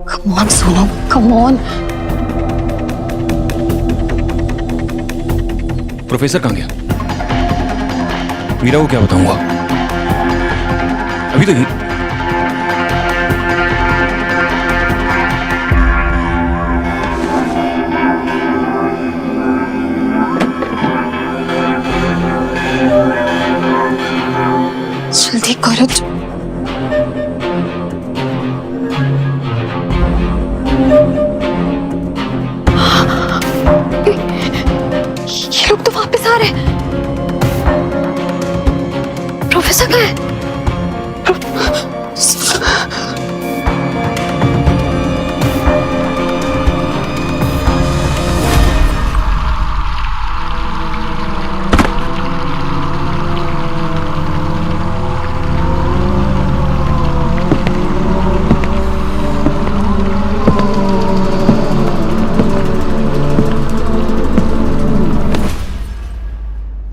Come on, Sonu. Come on. Professor कहाँ गया? मीरा को क्या बताऊंगा? अभी तो नहीं। जल्दी करो। ये लोग तो वापस आ रहे हैं। प्रोफेसर कहाँ है?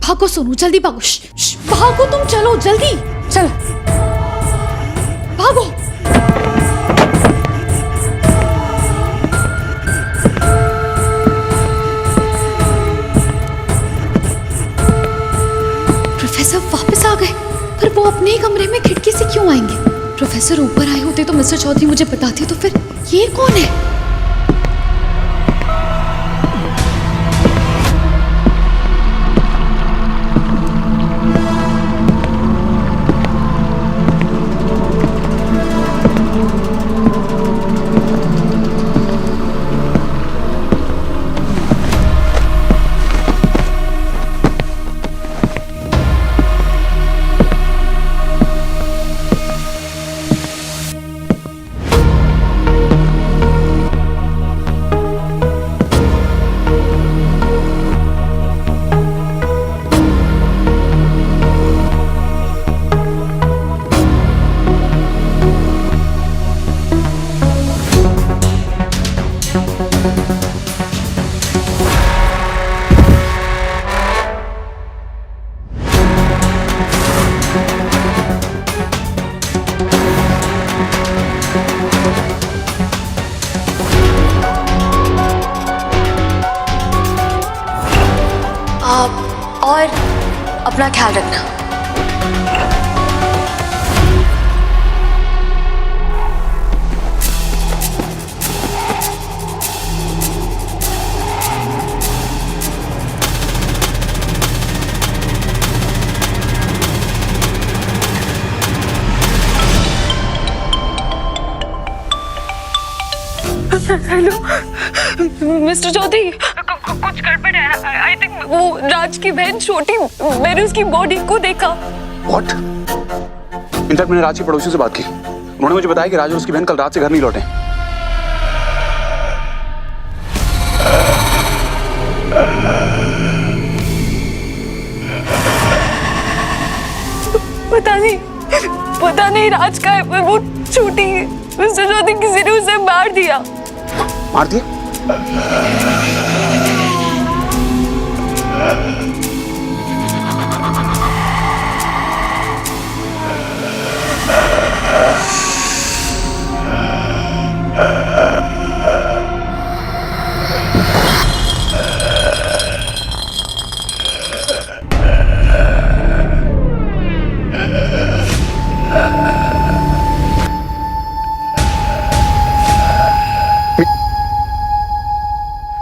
भागो सोनू, जल्दी भागो। भागो तुम, चलो जल्दी चलो, भागो। प्रोफेसर वापस आ गए, पर वो अपने ही कमरे में खिड़की से क्यों आएंगे? प्रोफेसर ऊपर आए होते तो मिस्टर चौधरी मुझे बताते, तो फिर ये कौन है? और अपना ख्याल रखना। हेलो मिस्टर चौधरी, कुछ गड़बड़ है। आई थिंक वो राज की बहन छोटी, मैंने उसकी बॉडी को देखा। What? इनफैक्ट मैंने राज की पड़ोसियों से बात की, उन्होंने मुझे बताया कि राज और उसकी बहन कल रात से घर नहीं लौटे। पता नहीं राज का है, पर वो छोटी मिस्टर चौधरी किसी ने उसे मार दिया। मार दिया?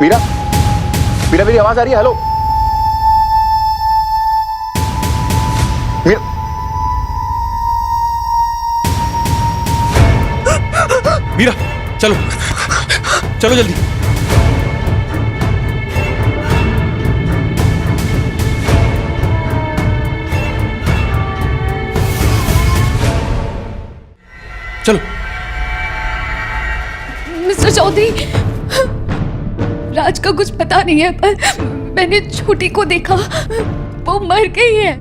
मीरा, मीरा मेरी आवाज आ रही है? हेलो मीरा, मीरा चलो चलो जल्दी। चलो। मिस्टर चौधरी, राज का कुछ पता नहीं है, पर मैंने छोटी को देखा, वो मर गई है।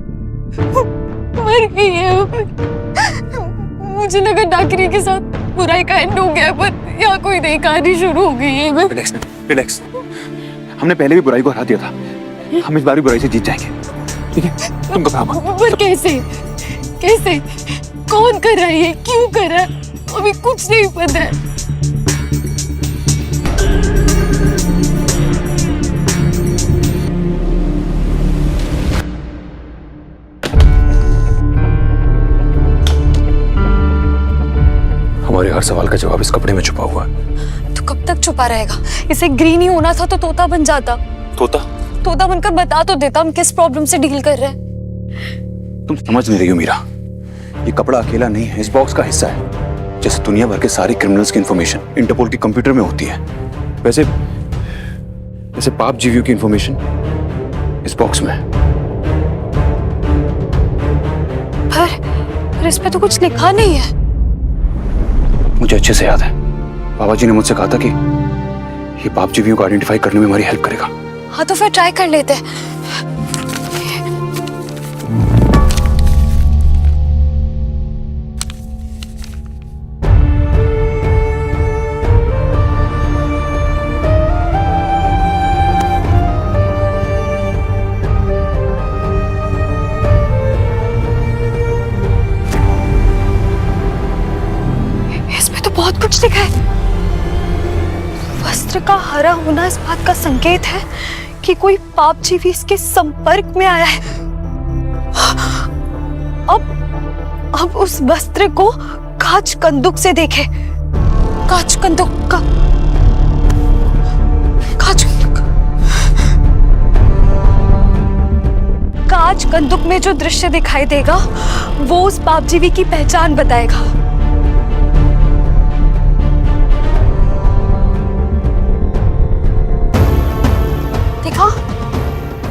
मर गई है। मुझे लगा डाकरी के साथ बुराई का एंड हो गया, पर यहाँ कोई नई कहानी शुरू हो गई है। रिलैक्स रिलैक्स, हमने पहले भी बुराई को हरा दिया था, हम इस बार भी बुराई से जीत जाएंगे, ठीक है? तुम घबराओ मत। पर कैसे कैसे, कौन कर रहा है ये, क्यों कर रहा है, अभी कुछ नहीं पता है। हमारे हर सवाल का जवाब इस कपड़े में छुपा हुआ है। तो कब तक छुपा रहेगा? इसे ग्रीन ही होना था तो तोता बन जाता। तोता बनकर बता तो देता हम किस प्रॉब्लम से डील कर रहे हैं। तुम समझ नहीं रही हो मीरा, ये कपड़ा अकेला नहीं है, इस बॉक्स का हिस्सा है। जैसे दुनिया भर के सारे क्रिमिनल्स की इंफॉर्मेशन इंटरपोल के कंप्यूटर में होती है, वैसे पाप जीवियों की इंफॉर्मेशन इस बॉक्स में है। पर इस पे तो कुछ लिखा नहीं है। मुझे अच्छे से याद है, बाबा जी ने मुझसे कहा था कि ये पाप जीवियों को आइडेंटिफाई करने में हमारी हेल्प करेगा। हाँ तो फिर ट्राई कर लेते हैं। इसमें तो बहुत कुछ लिखा है। वस्त्र का हरा होना इस बात का संकेत है कि कोई पाप जीवी इसके संपर्क में आया है। अब उस वस्त्र को कांच कंदुक से देखे। कांच कंदुक का कांच कंदुक में जो दृश्य दिखाई देगा वो उस पाप जीवी की पहचान बताएगा।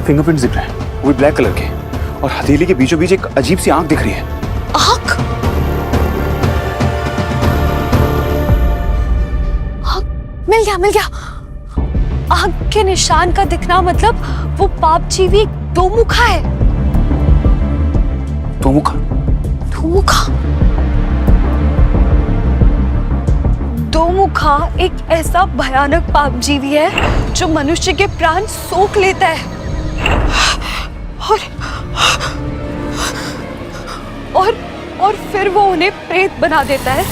फिंगरप्रिंट्स दिख रहे हैं, वो भी ब्लैक कलर के, और हथेली के बीचों बीच एक अजीब सी आंख दिख रही है। आंख? मिल गया। आंख के निशान का दिखना मतलब वो पाप जीवी दो मुखा है। दो मुखा? दोमुखा एक ऐसा भयानक पाप जीवी है जो मनुष्य के प्राण सोख लेता है और फिर वो उन्हें प्रेत बना देता है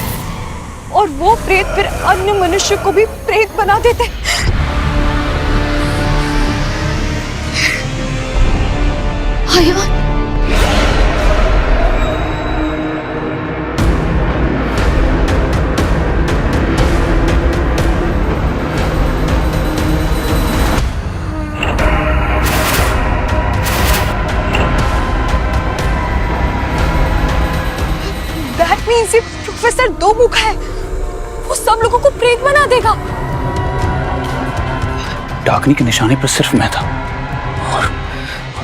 और वो प्रेत फिर अन्य मनुष्य को भी प्रेत बना देते हैं। आयान, दैट मीन्स ये प्रोफेसर दोमुखा है, वो सब लोगों को प्रेत बना देगा। डाकनी के निशाने पर सिर्फ मैं था और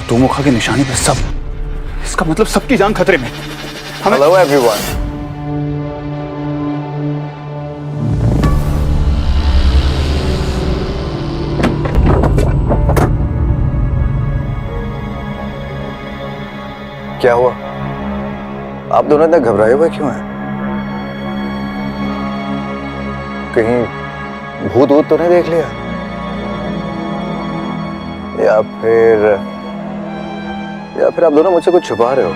दोमुखा के निशाने पर सब। इसका मतलब सबकी जान खतरे में। Hello everyone. क्या हुआ? आप दोनों इतने घबराए हुए क्यों हैं? कहीं भूत वूत तो नहीं देख लिया? या फिर आप दोनों मुझसे कुछ छुपा रहे हो?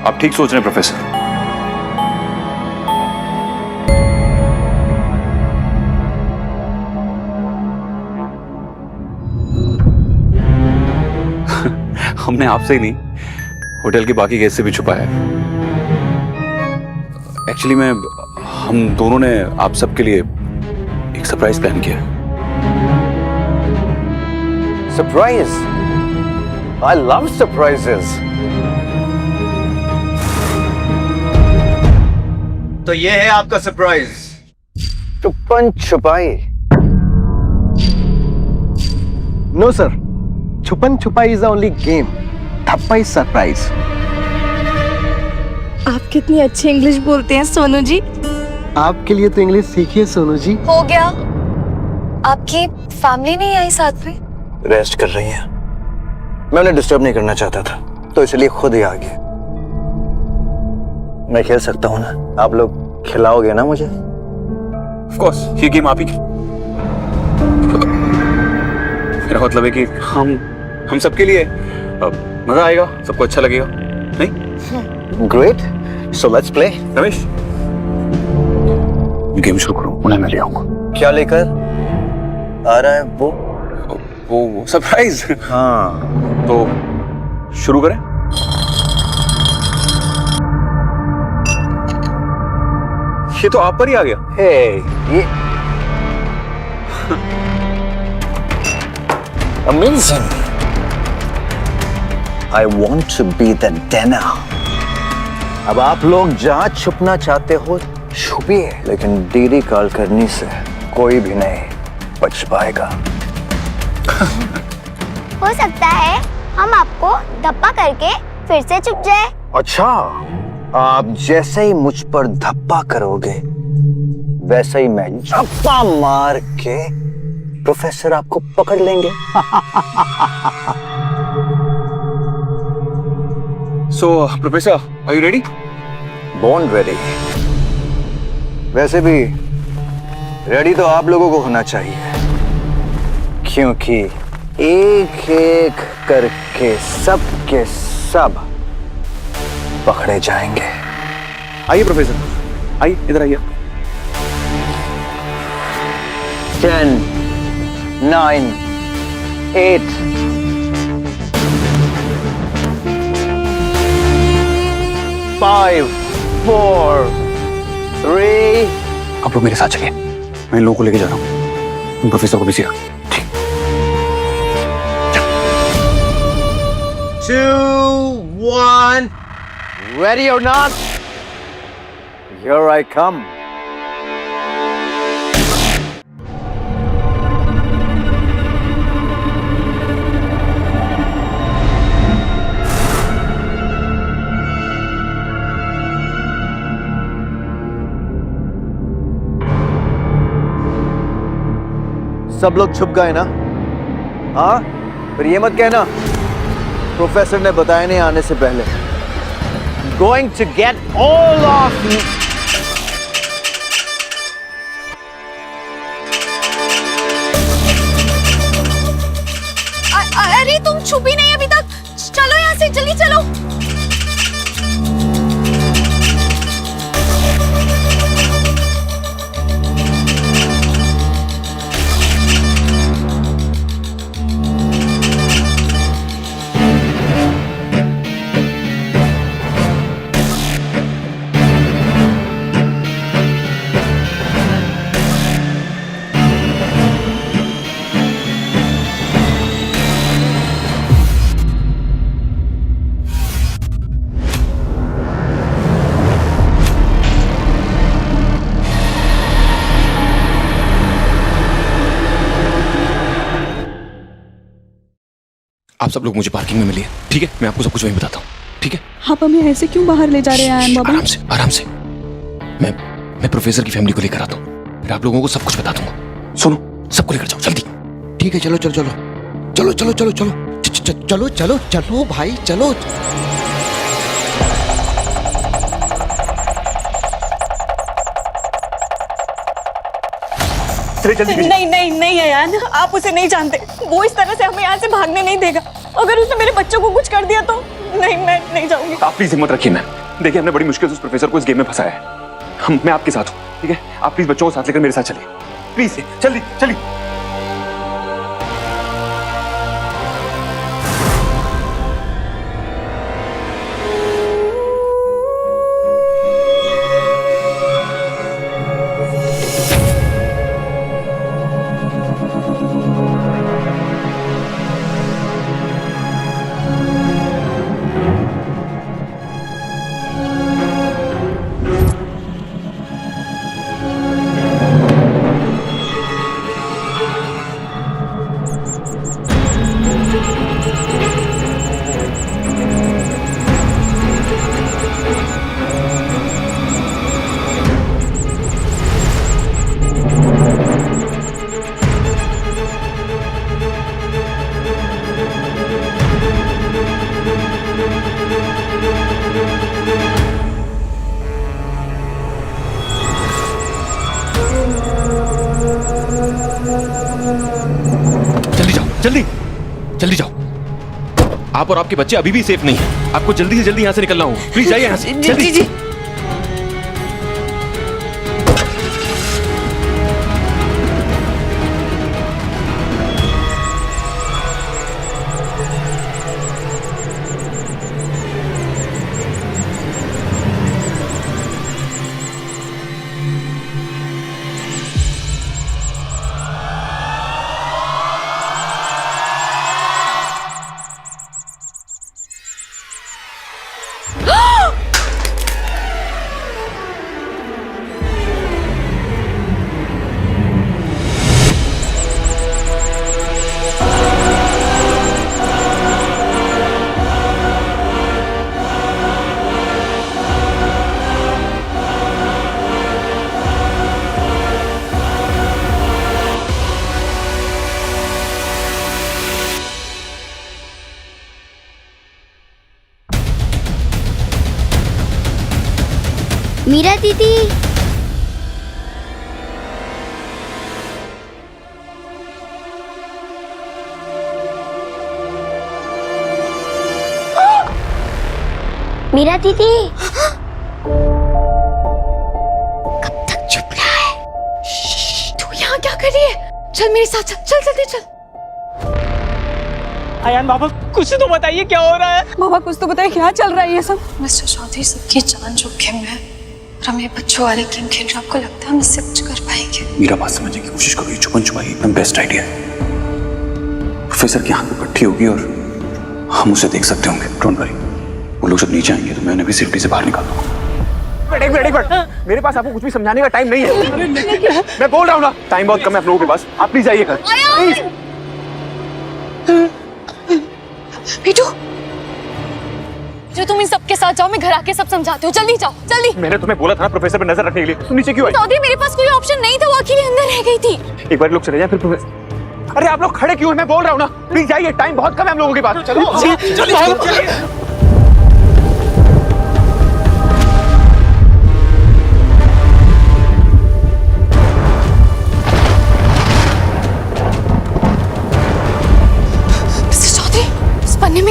आप ठीक सोच रहे हैं प्रोफेसर। हमने आपसे ही नहीं, होटल के बाकी गेस्ट से भी छुपाया है। एक्चुअली हम दोनों ने आप सबके लिए एक सरप्राइज प्लान किया। सरप्राइज? I love surprises. तो ये है आपका सरप्राइज। छुपन छुपाई? No sir, chhupan chhupai is the only game. Dhappa is surprise. आप कितनी अच्छी इंग्लिश बोलते हैं सोनू जी। आपके लिए तो इंग्लिश सीखिए सोनू जी। हो गया? आपकी फैमिली नहीं आई साथ में? रेस्ट कर रही हैं। मैं उन्हें डिस्टर्ब नहीं करना चाहता था, तो इसलिए खुद ही आ गया। मैं खेल सकता हूँ ना? आप लोग खिलाओगे ना मुझे? ऑफ कोर्स, ये गेम आप ही की। मेरा मतलब है कि हम सबके लिए मजा आएगा, सबको अच्छा लगेगा, नहीं? Great, so let's play. Ramesh, game शुरू करो, उन्हें मैं ले आऊंगा। क्या लेकर आ रहा है वो? वो सरप्राइज। हाँ, तो शुरू करें? ये तो आप पर ही आ गया। हे, ये amazing. I want to be the dinner. अब आप लोग जहां छुपना चाहते हो छुपिए, लेकिन दीदी कॉल करने से कोई भी नहीं बच पाएगा। हो सकता है हम आपको धप्पा करके फिर से छुप जाए। अच्छा, आप जैसे ही मुझ पर धप्पा करोगे वैसे ही मैं झप्पा मार के प्रोफेसर आपको पकड़ लेंगे। So, professor, are you ready? Born ready. वैसे भी रेडी तो आप लोगों को होना चाहिए, क्योंकि एक एक करके सब के सब पकड़े जाएंगे। आइए प्रोफेसर, आइए, इधर आइए। 10, 9, 8, 5, 4, 3। आप लोग मेरे साथ चलिए, मैं इन लोगों को लेके जा रहा हूँ। तुम प्रोफेसर को भी सिखा। ठीक। 2, 1, ready or not? Here I come. सब लोग छुप गए ना? हाँ, फिर ये मत कहना प्रोफेसर ने बताया नहीं आने से पहले। Going to get all of you. छुपी नहीं अभी तक। चलो यहाँ से, जल्दी चलो। आप सब लोग मुझे पार्किंग में मिलिए, ठीक है? मैं आपको सब कुछ वहीं बताता हूँ, ठीक है? आप हमें ऐसे क्यों बाहर ले जा रहे हैं आयन बाबा? आराम से, आराम से। मैं प्रोफेसर की फैमिली को लेकर आता हूँ, फिर आप लोगों को सब कुछ बता दूंगा। सुनो, सबको लेकर जाओ जल्दी। ठीक है, चलो चलो चलो चलो चलो चलो चलो चलो चलो चलो भाई चलो। नहीं नहीं नहीं अयान, आप उसे नहीं जानते। वो इस तरह से हमें यहाँ से भागने नहीं देगा। अगर उसने मेरे बच्चों को कुछ कर दिया तो नहीं, मैं नहीं जाऊंगी। आप प्लीज हिम्मत रखिए मैम। देखिए, हमने बड़ी मुश्किल से उस प्रोफेसर को इस गेम में फंसाया है। मैं आपके साथ हूँ, ठीक है? आप प्लीज बच्चों को साथ लेकर मेरे साथ चलिए, प्लीज जल्दी चलिए। जल्दी जल्दी जाओ। आप और आपके बच्चे अभी भी सेफ नहीं हैं। आपको जल्दी से जल्दी यहाँ से निकलना होगा। प्लीज जाइए यहाँ से जल्दी। जी। मीरा दीदी, मीरा दीदी, कब तक चुप रहा है? तू यहाँ क्या कर रही है? चल मेरे साथ, चल चल जल्दी चल। अयान बाबा, कुछ तो बताइए क्या हो रहा है? बाबा कुछ तो बताइए, क्या चल रहा है ये सब? मिस्टर चौधरी, सबकी जान जोखिम में है और हम ये बच्चों वाले गेम खेल रहे हैं। आपको लगता है हम इससे कुछ कर पाएंगे? मेरा बात समझने की कोशिश करो। ये छुपन छुपाई एकदम बेस्ट आइडिया है। प्रोफेसर की आंख में पट्टी होगी और हम उसे देख सकते होंगे। डोंट वरी, वो लोग जब नीचे आएंगे तो मैं उन्हें भी सेफ्टी से बाहर निकाल दूंगा। एक मिनट, मेरे पास आपको कुछ भी समझाने का टाइम नहीं है। मैं बोल रहा हूँ ना, टाइम बहुत कम है आप लोगों के पास। आप प्लीज आइए घर, प्लीज। पीटू, जो तुम इन सबके साथ जाओ, मैं घर आके सब समझाती हूँ। जल्दी जाओ, जल्दी। मैंने तुम्हें बोला था ना प्रोफेसर पर नजर रखने के लिए। तुम नीचे क्यों आई? चौधरी, मेरे पास कोई ऑप्शन नहीं था, वो अकेले अंदर रह गई थी। एक बार लोग चले जाए फिर प्रोफेसर। अरे आप लोग खड़े क्यों हैं? मैं बोल रहा हूँ ना, प्लीज जाइए, टाइम बहुत कम है हम लोगों के पास। चलो चलिए।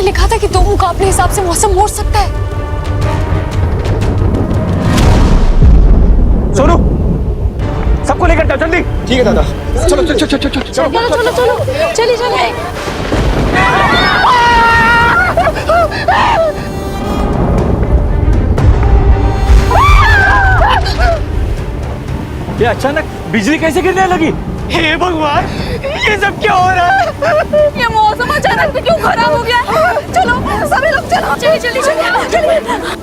लिखा था कि दो मुखा अपने हिसाब से मौसम मोड़ सकता है। सोनू, सबको लेकर जाओ जल्दी। ठीक है दादा, चलो चलो चलो चलो चलो चलो चलो चलो चलिए चलिए। ये अचानक बिजली कैसे गिरने लगी? हे भगवान, ये सब क्या हो रहा है? ये मौसम अचानक से क्यों खराब हो गया? चलो सभी लोग चलो, चलिए चलिए चलिए चलिए।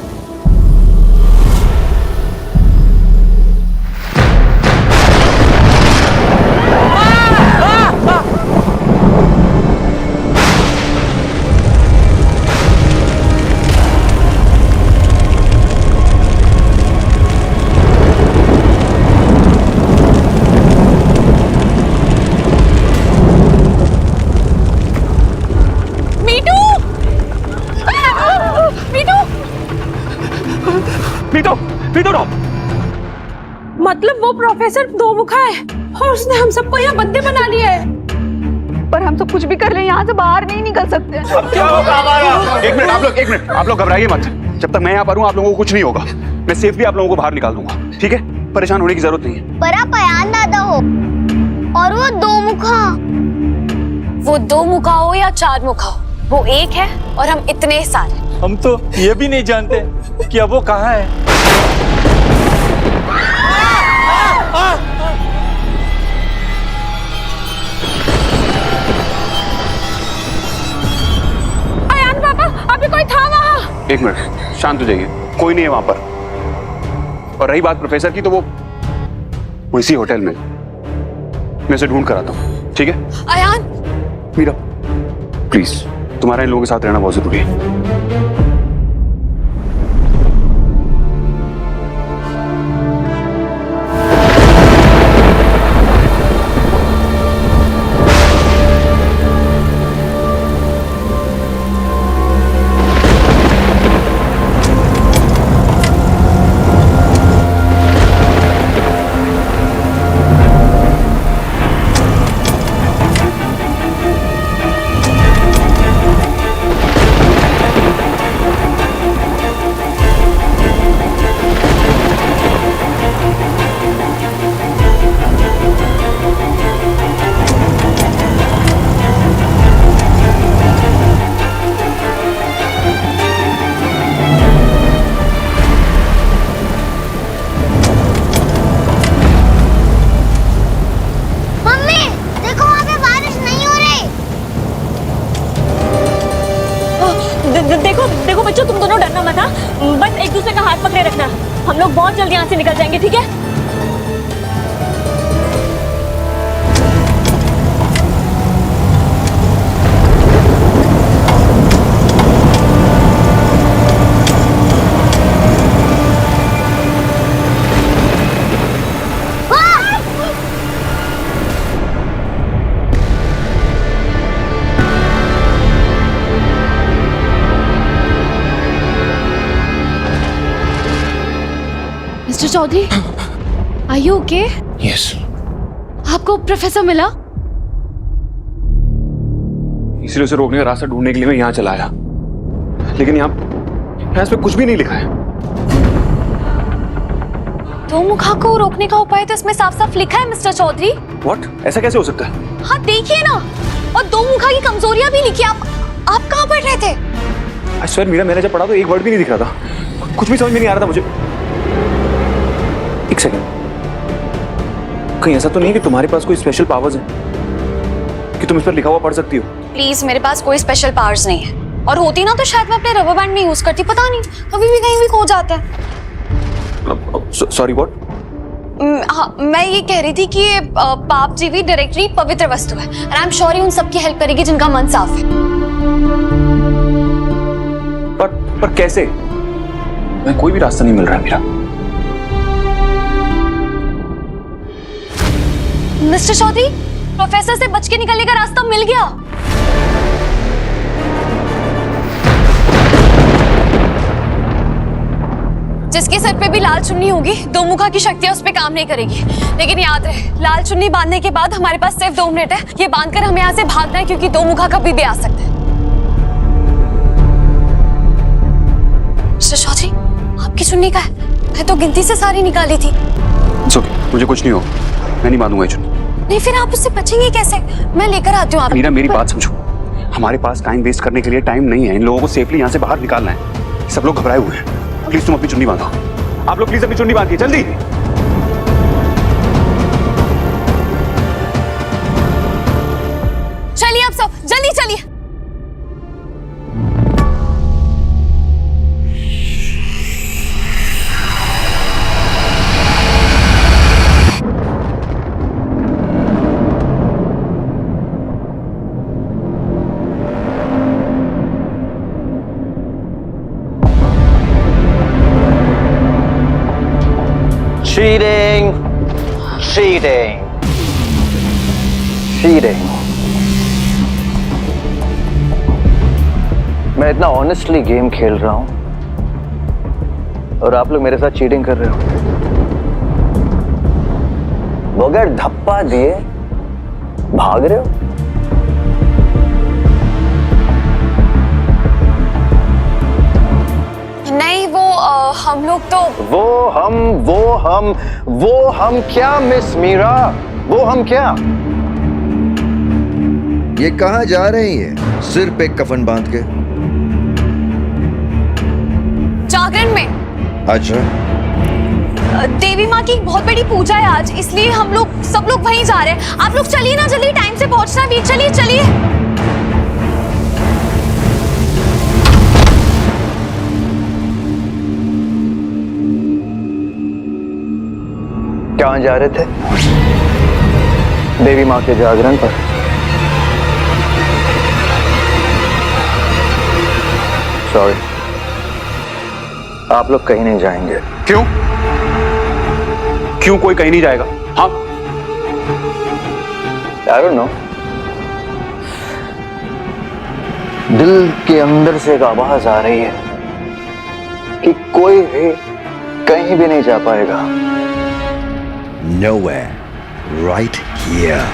मतलब वो प्रोफेसर दो मुखा है और उसने हम सबको यहाँ बंदे बना लिया है। पर हम सब कुछ भी कर ले, यहाँ से बाहर नहीं निकल सकते। अब क्या होगा हमारा? एक मिनट, आप लोग घबराइए मत। जब तक मैं यहाँ पर हूँ आप लोगों को कुछ नहीं होगा। मैं सेफली आप लोगों को बाहर निकाल दूंगा, ठीक है? परेशान होने की जरूरत नहीं है। पर आप अयान दादा हो और वो दो मुखा। वो दो मुखा हो या चार मुखा हो, वो एक है और हम इतने सारे। हम तो ये भी नहीं जानते कि अब वो कहाँ है। अयान पापा, अभी कोई था वहाँ? एक मिनट, शांत हो जाइए, कोई नहीं है वहां पर। और रही बात प्रोफेसर की, तो वो इसी होटल में, मैं उसे ढूंढ कर आता हूँ, ठीक है? अयान, मीरा प्लीज, तुम्हारा इन लोगों के साथ रहना बहुत जरूरी है। देखो बच्चों, तुम दोनों डरना मत, हाँ? बस एक दूसरे का हाथ पकड़े रखना। हम लोग बहुत जल्दी यहाँ से निकल जाएंगे, ठीक है? Mister Chaudhary, are you okay? Yes. आपको प्रोफेसर मिला? इसलिए उसे रोकने का रास्ता ढूंढने के लिए मैं यहाँ चला आया, लेकिन यहाँ इस पे कुछ भी नहीं लिखा है। दो मुखा को रोकने का उपाय तो इसमें साफ साफ लिखा है मिस्टर चौधरी। व्हाट? ऐसा कैसे हो सकता है? हाँ देखिए ना, और दो मुखा की कमजोरियां भी लिखी। आप कहाँ पढ़ रहे थे? आई स्वेयर मीरा, मैंने जब पढ़ा तो एक वर्ड भी नहीं दिख रहा था, कुछ भी समझ में नहीं आ रहा था मुझे। एक सेकंड, कहीं ऐसा तो नहीं कि तुम्हारे पास कोई स्पेशल पावर्स हैं कि तुम इस पर लिखा हुआ पढ़ सकती हो? प्लीज, मेरे पास कोई स्पेशल पावर्स नहीं है, और होती ना तो शायद मैं अपने रबर बैंड में यूज करती। पता नहीं, कभी भी कहीं भी खो जाता है। Sorry what? हाँ, मैं ये कह रही थी कि ये पाप जीवी डायरेक्टली पवित्र वस्तु है, और आई एम श्योर उन सबकी हेल्प करेगी जिनका मन साफ है। पर कैसे? मैं कोई भी रास्ता नहीं मिल रहा है मेरा। मिस्टर चौधरी, प्रोफेसर से बच के निकलने का रास्ता मिल गया। जिसके सर पे भी लाल चुन्नी होगी, दो मुखा की शक्तियां उस पे काम नहीं करेगी। लेकिन याद रहे, लाल चुन्नी बांधने के बाद हमारे पास सिर्फ 2 मिनट है। ये बांधकर हमें यहाँ से भागना है, क्योंकि दो मुखा कभी भी आ सकता है। मिस्टर चौधरी, आपकी चुन्नी का है? मैं तो गिनती से सारी निकाली थी। मुझे कुछ नहीं हो, मैं नहीं बांधूंगा ये चुन्नी। नहीं, फिर आप उससे बचेंगे कैसे? मैं लेकर आती हूँ आप। मीरा, मेरी बात समझो, हमारे पास टाइम वेस्ट करने के लिए टाइम नहीं है। इन लोगों को सेफली यहाँ से बाहर निकालना है। सब लोग घबराए हुए हैं। प्लीज तुम अपनी चुन्नी बांधो। आप लोग प्लीज अपनी चुन्नी बांधिए, जल्दी। चलिए आप सब, जल्दी चलिए। Cheating, cheating, cheating. मैं इतना ऑनेस्टली गेम खेल रहा हूं और आप लोग मेरे साथ चीटिंग कर रहे हो। बगैर धप्पा दिए भाग रहे हो। नहीं, वो हम लोग तो वो हम क्या मिस मीरा, वो हम क्या? ये कहाँ जा रही है सिर पे कफन बांध के? जागरण में। अच्छा, देवी माँ की बहुत बड़ी पूजा है आज, इसलिए हम लोग सब लोग वहीं जा रहे हैं। आप लोग चलिए ना, जल्दी, टाइम से पहुंचना भी। चलिए चलिए। कहाँ जा रहे थे? देवी माँ के जागरण पर। सॉरी, आप लोग कहीं नहीं जाएंगे। क्यों? क्यों कोई कहीं नहीं जाएगा? हाँ, I don't know. दिल के अंदर से एक आवाज आ रही है कि कोई भी कहीं भी नहीं जा पाएगा। nowhere, right here.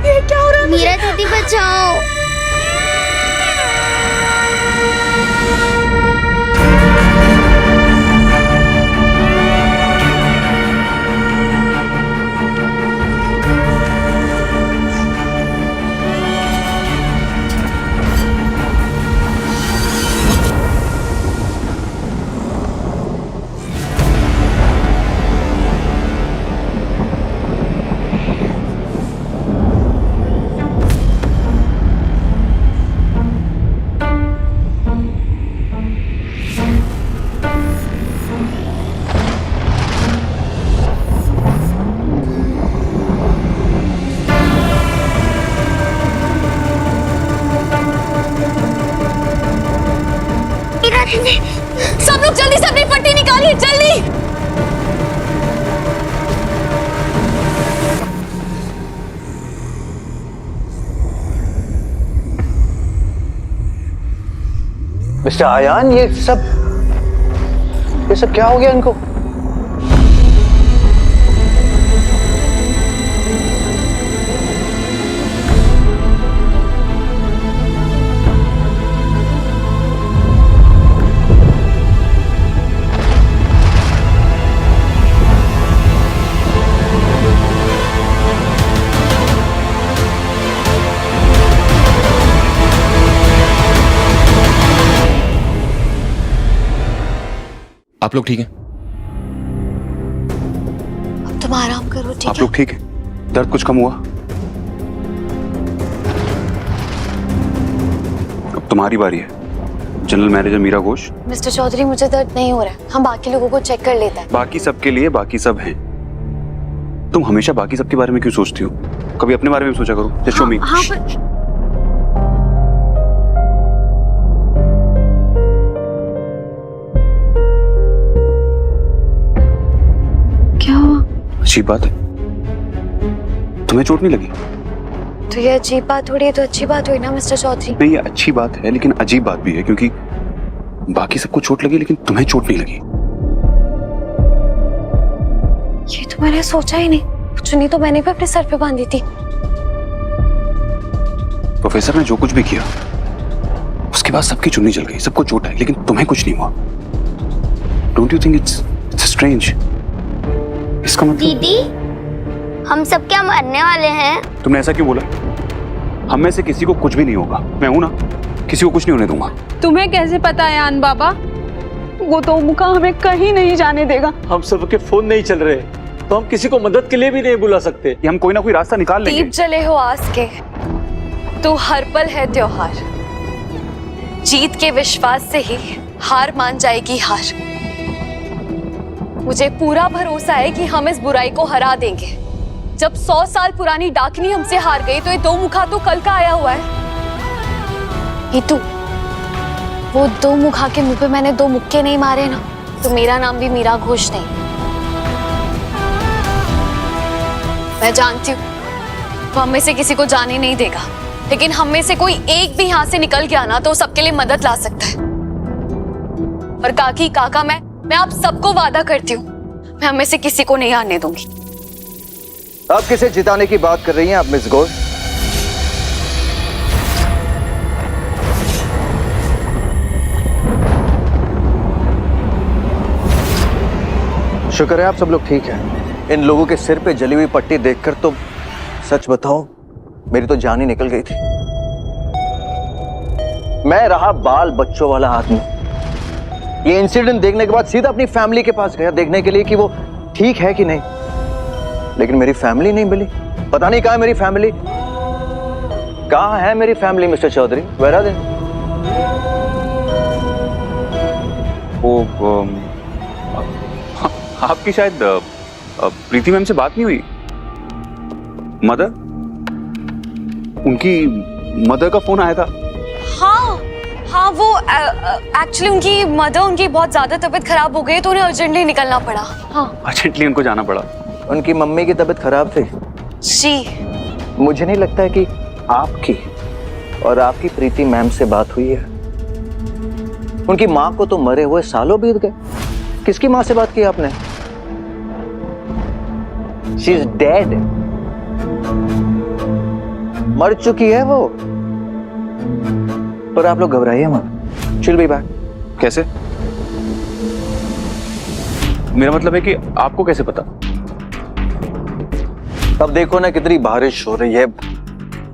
ये क्या हो रहा है? मीरा दीदी बचाओ। सब लोग जल्दी से अपनी पट्टी निकालिए, जल्दी। मिस्टर आयान, ये सब क्या हो गया इनको? आप लोग ठीक हैं? अब तुम आराम करो, ठीक है? आप लोग ठीक हैं? दर्द कुछ कम हुआ? अब तुम्हारी बारी है। General manager Meera Ghosh. Mister Chaudhary, मुझे दर्द नहीं हो रहा है। हम बाकी लोगों को चेक कर लेते हैं। बाकी सब के लिए बाकी सब हैं। तुम हमेशा बाकी सब के बारे में क्यों सोचती हो? कभी अपने बारे में सोचा करो। जस्ट शो मी। हाँ, पर क्या हुआ? अच्छी बात है, तुम्हें चोट नहीं लगी? तो ये अजीब बात थोड़ी है, तो अच्छी बात हुई ना मिस्टर चौधरी? नहीं, ये अच्छी बात है लेकिन अजीब बात भी है, क्योंकि बाकी सबको चोट लगी लेकिन तुम्हें चोट नहीं लगी। ये तो मैंने सोचा ही नहीं। चुन्नी तो मैंने भी अपने सर पे बांधी थी। प्रोफेसर ने जो कुछ भी किया उसके बाद सबकी चुन्नी जल गई, सबको चोट आई, लेकिन तुम्हें कुछ नहीं हुआ। Don't you think it's strange? इसका मतलब दीदी, हम सब क्या मरने वाले हैं? तुमने ऐसा क्यों बोला? हम में से किसी को कुछ भी नहीं होगा। मैं हूं ना, किसी को कुछ नहीं होने दूंगा। तुम्हें कैसे पता है आन बाबा? वो दो मुखा हमें कहीं नहीं जाने देगा। हम सबके फोन नहीं चल रहे, तो हम किसी को मदद के लिए भी नहीं बुला सकते। ये हम कोई ना कोई रास्ता निकाल लेंगे। दीप जले हो आस के, तू हर पल है त्योहार। जीत के विश्वास से ही हार मान जाएगी हार। मुझे पूरा भरोसा है कि हम इस बुराई को हरा देंगे। जब 100 साल पुरानी डाकनी हमसे हार गई, तो ये दो मुखा तो कल का आया हुआ है। हीतू, वो दो मुखा के मुंह पे मैंने दो मुक्के नहीं मारे ना, तो मेरा नाम भी मीरा घोष नहीं। मैं जानती हूँ वो हम में से किसी को जाने नहीं देगा, लेकिन हम में से कोई एक भी यहाँ से निकल गया ना, तो सबके लिए मदद ला सकता है। और काकी, काका, मैं आप सबको वादा करती हूँ, मैं हम में से किसी को नहीं आने दूंगी। अब किसे जिताने की बात कर रही हैं आप मिस घोष? शुक्र है आप सब लोग ठीक हैं। इन लोगों के सिर पे जली हुई पट्टी देखकर तो सच बताओ मेरी तो जान ही निकल गई थी। मैं रहा बाल बच्चों वाला आदमी। ये इंसिडेंट देखने के बाद सीधा अपनी फैमिली के पास गया देखने के लिए कि वो ठीक है कि नहीं, लेकिन मेरी फैमिली नहीं मिली। पता नहीं कहाँ है मेरी फैमिली, कहाँ है मेरी family mister Chaudhary? Where are they? वो आपकी शायद प्रीति मैम से बात नहीं हुई? मदर, उनकी मदर का फोन आया था। हाँ, वो एक्चुअली उनकी मदर, उनकी बहुत ज्यादा तबीयत खराब हो गई, तो उन्हें अर्जेंटली निकलना पड़ा। हाँ, अर्जेंटली उनको जाना पड़ा। उनकी मम्मी की तबीयत खराब थी जी। मुझे नहीं लगता है कि आपकी और आपकी प्रीति मैम से बात हुई है। उनकी माँ को तो मरे हुए सालों बीत गए। किसकी माँ से बात की आपने? She is dead. मर चुकी है वो। पर आप लोग घबराइए मत, चिल बी बैक। कैसे? मेरा मतलब है कि आपको कैसे पता? अब देखो ना कितनी बारिश हो रही है,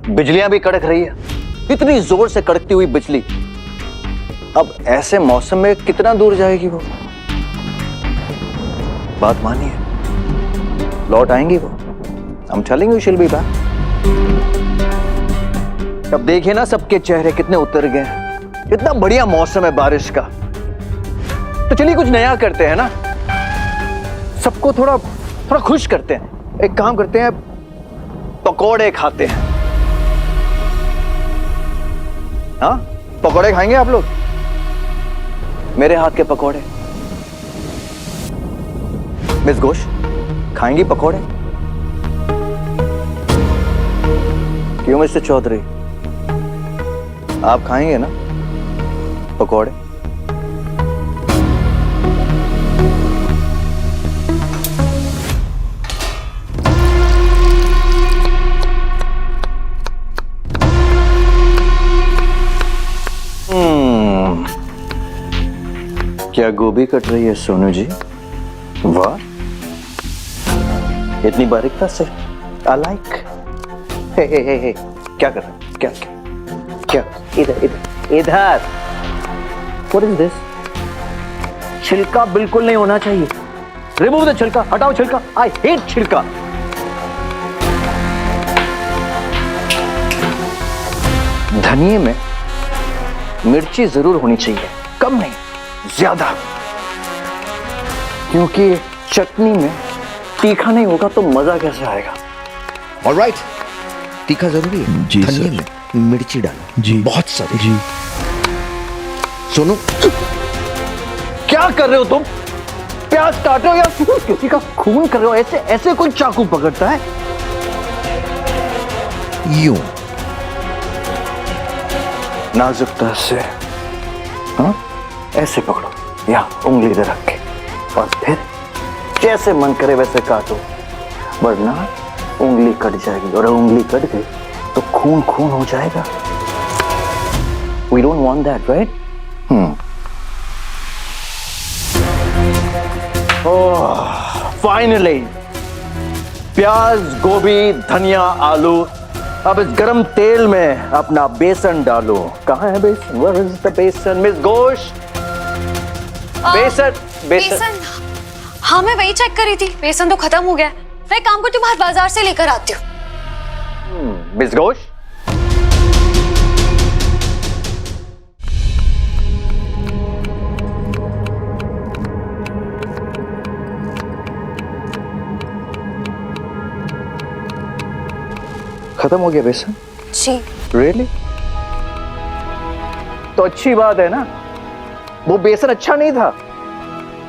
बिजलियां भी कड़क रही है, इतनी जोर से कड़कती हुई बिजली। अब ऐसे मौसम में कितना दूर जाएगी वो? बात मानिए, लौट आएंगी वो। I'm telling you she'll be back। अब देखिए ना सबके चेहरे कितने उतर गए। इतना बढ़िया मौसम है बारिश का, तो चलिए कुछ नया करते हैं ना, सबको थोड़ा थोड़ा खुश करते हैं। एक काम करते हैं, पकोड़े खाते हैं। हाँ, पकोड़े खाएंगे आप लोग? मेरे हाथ के पकोड़े। मिस घोष, खाएंगी पकोड़े? क्यों मिस्टर चौधरी, आप खाएंगे ना पकोड़े? क्या गोभी कट रही है सोनू जी? वाह, इतनी बारीकता से। I like. हे, क्या कर रहे हैं? क्या? इधर। What is this? छिलका बिल्कुल नहीं होना चाहिए। रिमूव द छिलका, हटाओ छिलका। आई हेट छिलका। धनिये में मिर्ची जरूर होनी चाहिए, कम नहीं, ज्यादा, क्योंकि चटनी में तीखा नहीं होगा तो मजा कैसे आएगा? ऑलराइट, तीखा जरूरी है जी। धनिये में मिर्ची डालो जी, बहुत सारी जी। सोनू, क्या कर रहे हो तुम? प्याज काट रहे हो या किसी का खून कर रहे हो? ऐसे ऐसे कोई चाकू पकड़ता है? यूं नाजुकता से, हाँ, ऐसे पकड़ो या उंगली इधर रख के, और फिर जैसे मन करे वैसे काटो। वरना उंगली कट जाएगी, और उंगली कट गई तो खून खून हो जाएगा। We don't want that, right? Finally प्याज, गोभी, धनिया, आलू। अब इस गरम तेल में अपना बेसन डालो। कहाँ है बेसन? Where is the बेसन? मिस घोष, बेसन बेसन। हाँ, मैं वही चेक कर रही थी, बेसन तो खत्म हो गया। मैं काम करती हूँ, बाहर बाजार से लेकर आती हूँ। मिस घोष, खत्म हो गया बेसन? जी। Really? तो अच्छी बात है ना, वो बेसन अच्छा नहीं था।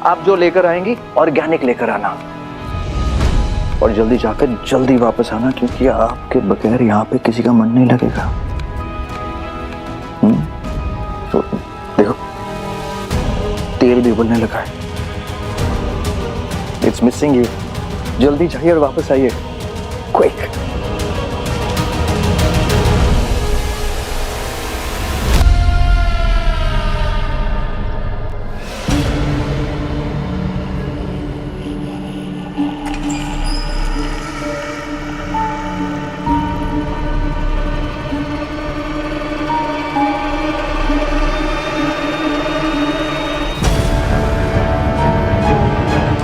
आप जो लेकर आएंगी ऑर्गेनिक लेकर आना, और जल्दी जाकर जल्दी वापस आना, क्योंकि आपके बगैर यहाँ पे किसी का मन नहीं लगेगा। तो देखो तेल भी उबलने लगा है। It's missing you. जल्दी जाइए और वापस आइए, क्विक।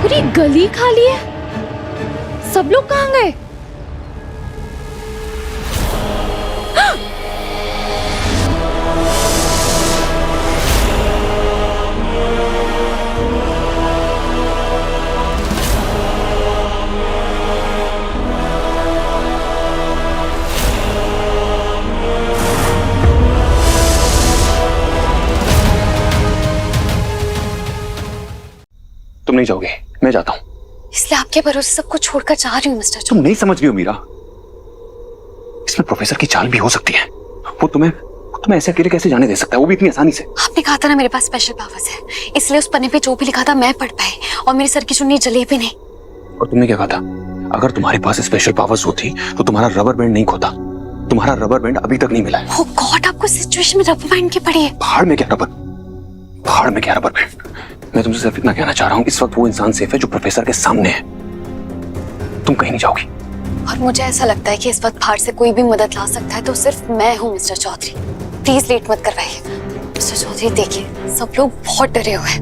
पूरी गली खाली है, सब लोग कहाँ गए? तुम नहीं जाओगे, मैं जाता हूं। इसलिए आपके भरोसे सबको छोड़कर जा रही हूँ मिस्टर तुम नहीं समझ रही हो मीरा, इसमें प्रोफेसर की चाल भी हो सकती है। वो तुम्हें ऐसे अकेले कैसे जाने दे सकता है, वो भी इतनी आसानी से। आपने कहा था ना मेरे पास स्पेशल पावर्स है, इसलिए उस पन्ने पे जो भी लिखा था मैं पढ़ पाई, और मेरे सर की चुन्नी जले भी नहीं। और तुमने क्या कहा था, अगर तुम्हारे पास स्पेशल पावर्स होती तो तुम्हारा रबर बैंड नहीं खोता। तुम्हारा रबर बैंड अभी तक नहीं मिला है। ओह गॉड, आपको सिचुएशन में रबर बैंड की पड़ी है। पहाड़ में क्या रबर बैंड। मैं तुमसे सिर्फ इतना कहना चाह रहा हूँ, इस वक्त वो इंसान सेफ है जो प्रोफेसर के सामने है। तुम कहीं नहीं जाओगी। और मुझे ऐसा लगता है कि इस वक्त बाहर से कोई भी मदद ला सकता है तो सिर्फ मैं हूँ मिस्टर चौधरी। प्लीज लेट मत करवाइए। मिस्टर चौधरी देखिए, सब लोग बहुत डरे हुए हैं,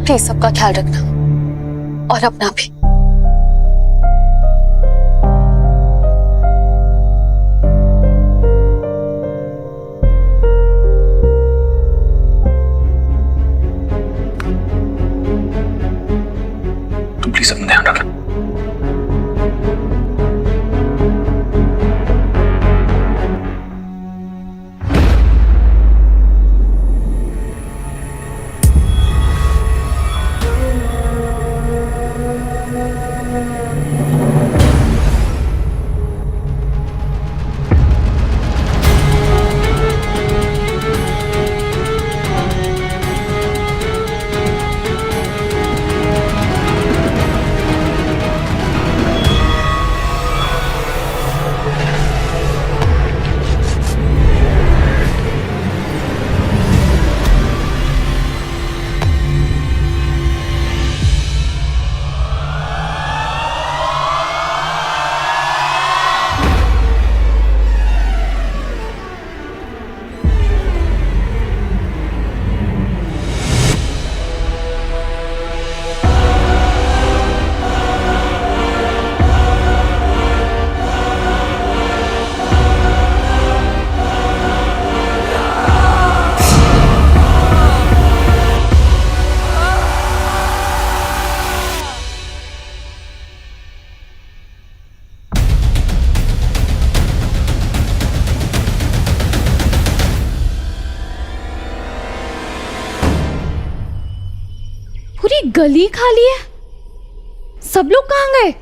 प्लीज सबका ख्याल रखना, और अपना भी। तुम प्लीज अपना ध्यान रखना। पूरी गली खाली है, सब लोग कहाँ गए?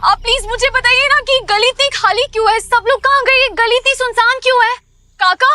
आप प्लीज मुझे बताइए ना कि गली इतनी खाली क्यों है? सब लोग कहाँ गए? ये गली इतनी सुनसान क्यों है? काका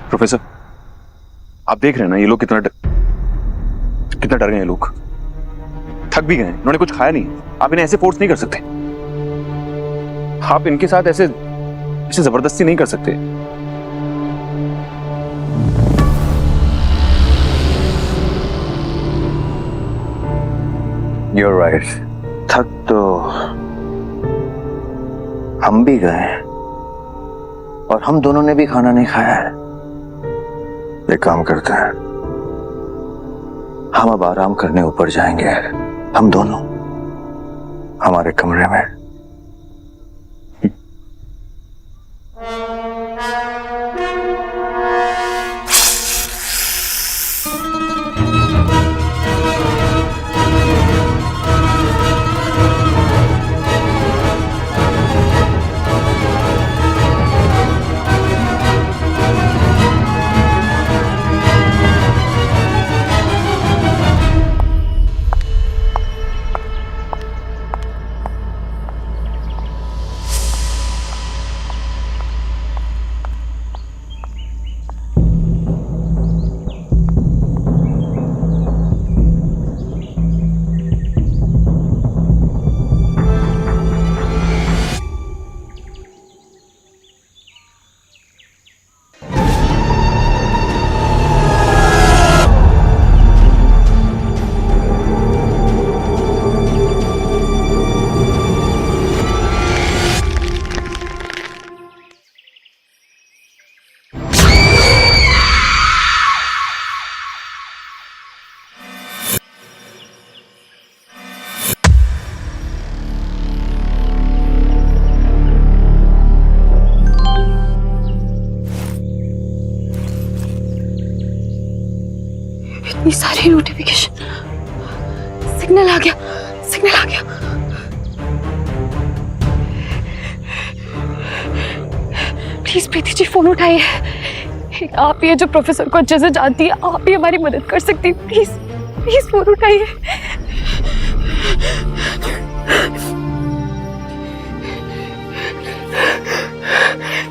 प्रोफेसर, आप देख रहे हैं ना ये लोग कितना डर गए हैं। लोग थक भी गए हैं, उन्होंने कुछ खाया नहीं। आप इन्हें ऐसे फोर्स नहीं कर सकते, आप इनके साथ ऐसे जबरदस्ती नहीं कर सकते। You're right. थक तो हम भी गए और हम दोनों ने भी खाना नहीं खाया है। एक काम करते हैं, हम अब आराम करने ऊपर जाएंगे, हम दोनों हमारे कमरे में। ये सारी नोटिफिकेशन, सिग्नल आ गया, सिग्नल आ गया। प्लीज प्रीति जी फोन उठाइए। आप ही है जो प्रोफेसर को अच्छे से जानती है, आप ही हमारी मदद कर सकती है। प्लीज प्लीज फोन उठाइए।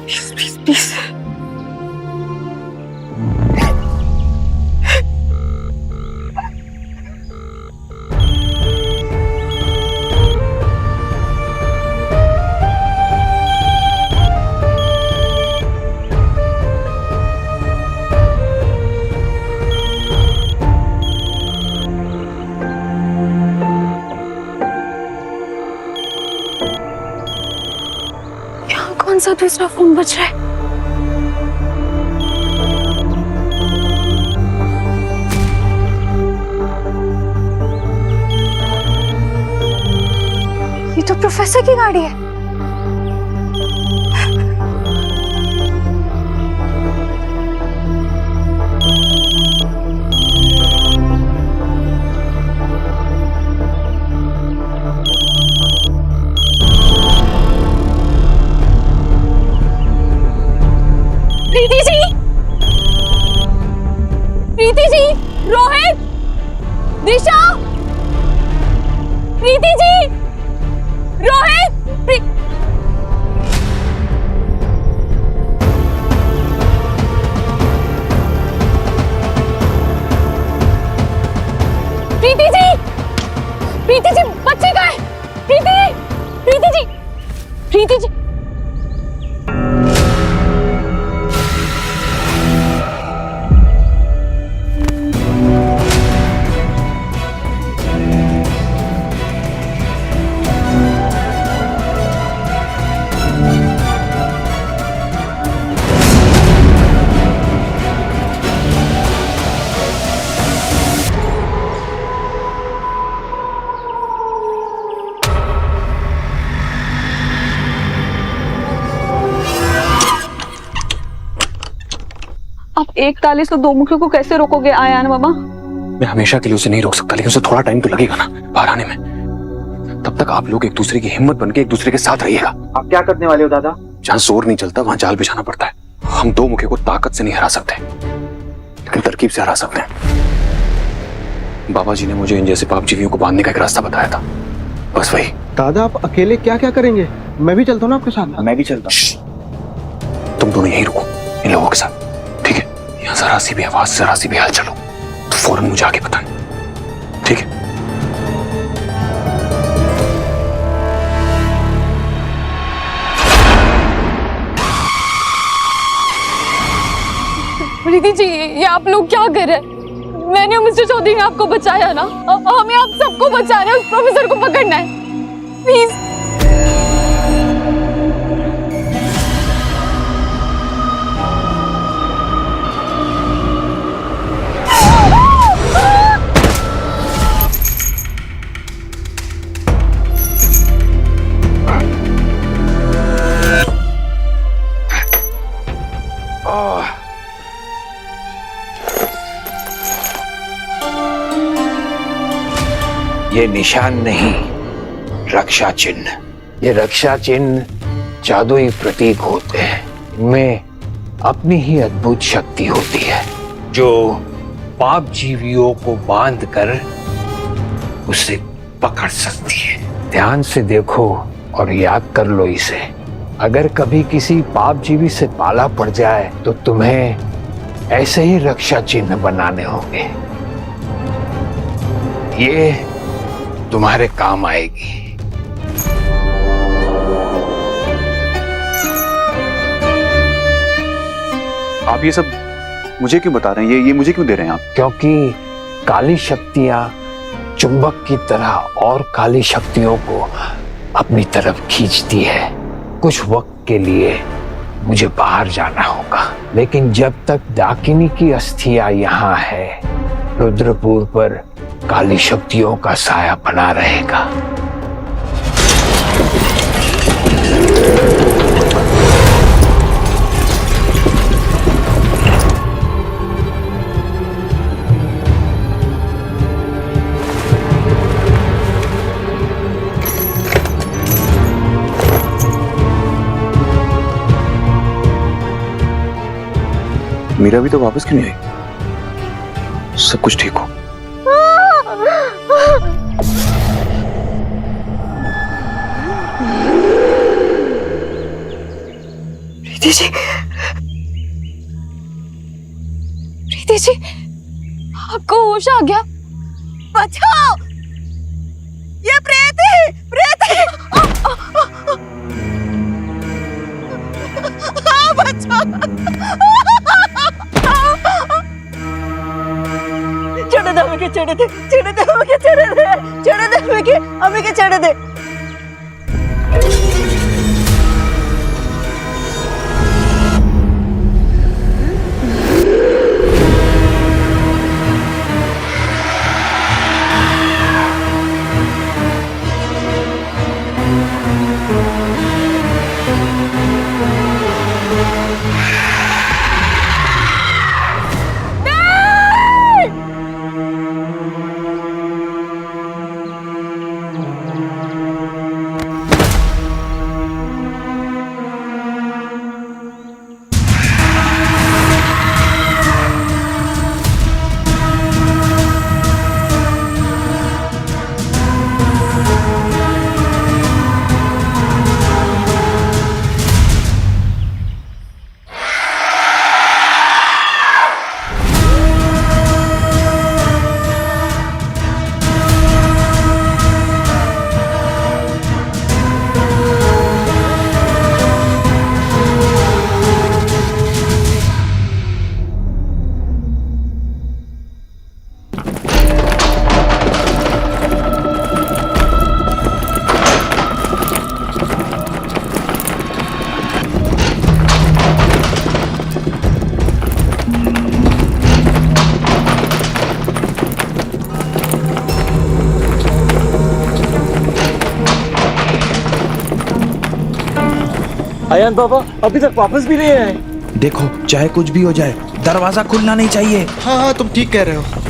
Please please please. कौन सा दूसरा फोन बज रहा है? ये तो प्रोफेसर की गाड़ी है। प्रीति जी, प्रीति जी, रोहित, दिशा, प्रीति जी, रोहित, प्रीति जी, प्रीति जी, बच्चे का है। प्रीति, प्रीति जी, प्रीति जी। आप एक ताली से दो मुखियों को कैसे रोकोगे आयान मामा? मैं हमेशा के लिए उसे नहीं रोक सकता, लेकिन उसे थोड़ा टाइम तो लगेगा ना बाहर आने में। तब तक आप लोग एक दूसरे की हिम्मत बनके एक दूसरे के साथ रहिएगा। आप क्या करने वाले हो दादा? जहाँ जोर नहीं चलता वहां जाल बिछाना पड़ता है। हम दो मुखियों को ताकत से नहीं हरा सकते, लेकिन तरकीब से हरा सकते हैं। बाबा जी ने मुझे इन जैसे पाप जीवियों को बांधने का एक रास्ता बताया था, बस वही। दादा आप अकेले क्या क्या करेंगे? मैं भी चलता हूँ ना आपके साथ। मैं भी चलता हूँ। तुम दोनों यहीं रुको इन लोगों के साथ, ठीक है? यहाँ जरा सी भी आवाज, जरा सी भी हाल चलो तो फौरन मुझे आके बताना, ठीक है? प्रीति जी, ये आप लोग क्या कर रहे हैं? मैंने मिस्टर चौधरी ने आपको बचाया ना, हमें आप सबको बचाना है, उस प्रोफेसर को पकड़ना है। प्लीज। ये निशान नहीं, रक्षा चिन्ह। ये रक्षा चिन्ह जादुई प्रतीक होते हैं। इनमें अपनी ही अद्भुत शक्ति होती है, जो पाप जीवियों को बांध कर उसे पकड़ सकती है। ध्यान से देखो और याद कर लो इसे। अगर कभी किसी पाप जीवी से पाला पड़ जाए तो तुम्हें ऐसे ही रक्षा चिन्ह बनाने होंगे। ये तुम्हारे काम आएगी। आप ये सब मुझे क्यों बता रहे हैं? ये मुझे क्यों दे रहे हैं आप? क्योंकि काली शक्तियां चुंबक की तरह और काली शक्तियों को अपनी तरफ खींचती है। कुछ वक्त के लिए मुझे बाहर जाना होगा, लेकिन जब तक डाकिनी की अस्थियां यहाँ है, रुद्रपुर पर काली शक्तियों का साया बना रहेगा। मीरा भी तो वापस क्यों नहीं आई? सब कुछ ठीक हो? प्रीति जी, प्रीति जी, आपको होश आ गया? बचाओ, ये प्रेत है, प्रेत है। बचाओ, चढ़ दे हमें के, चढ़ दे, चढ़ दे हमें के, चढ़ दे, चढ़ दे हमें के, चढ़ दे। आयान बाबा अभी तक वापस भी नहीं आए। देखो, चाहे कुछ भी हो जाए, दरवाजा खुलना नहीं चाहिए। हाँ हाँ, तुम ठीक कह रहे हो।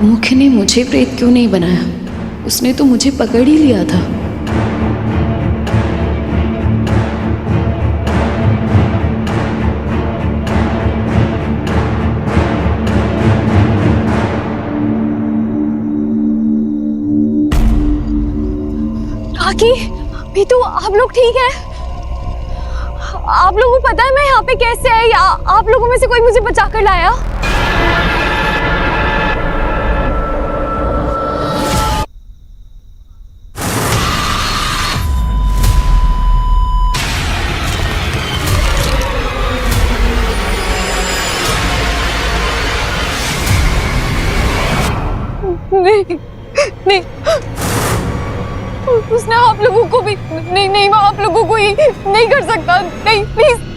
मुख्य ने मुझे प्रेत क्यों नहीं बनाया? उसने तो मुझे पकड़ ही लिया था। काकी, भी तो आप लोग ठीक है? आप लोगों को पता है मैं यहाँ पे कैसे आई? या आप लोगों में से कोई मुझे बचा कर लाया? नहीं, नहीं, उसने आप लोगों को भी नहीं, नहीं, मैं आप लोगों को ही नहीं कर सकता। नहीं, प्लीज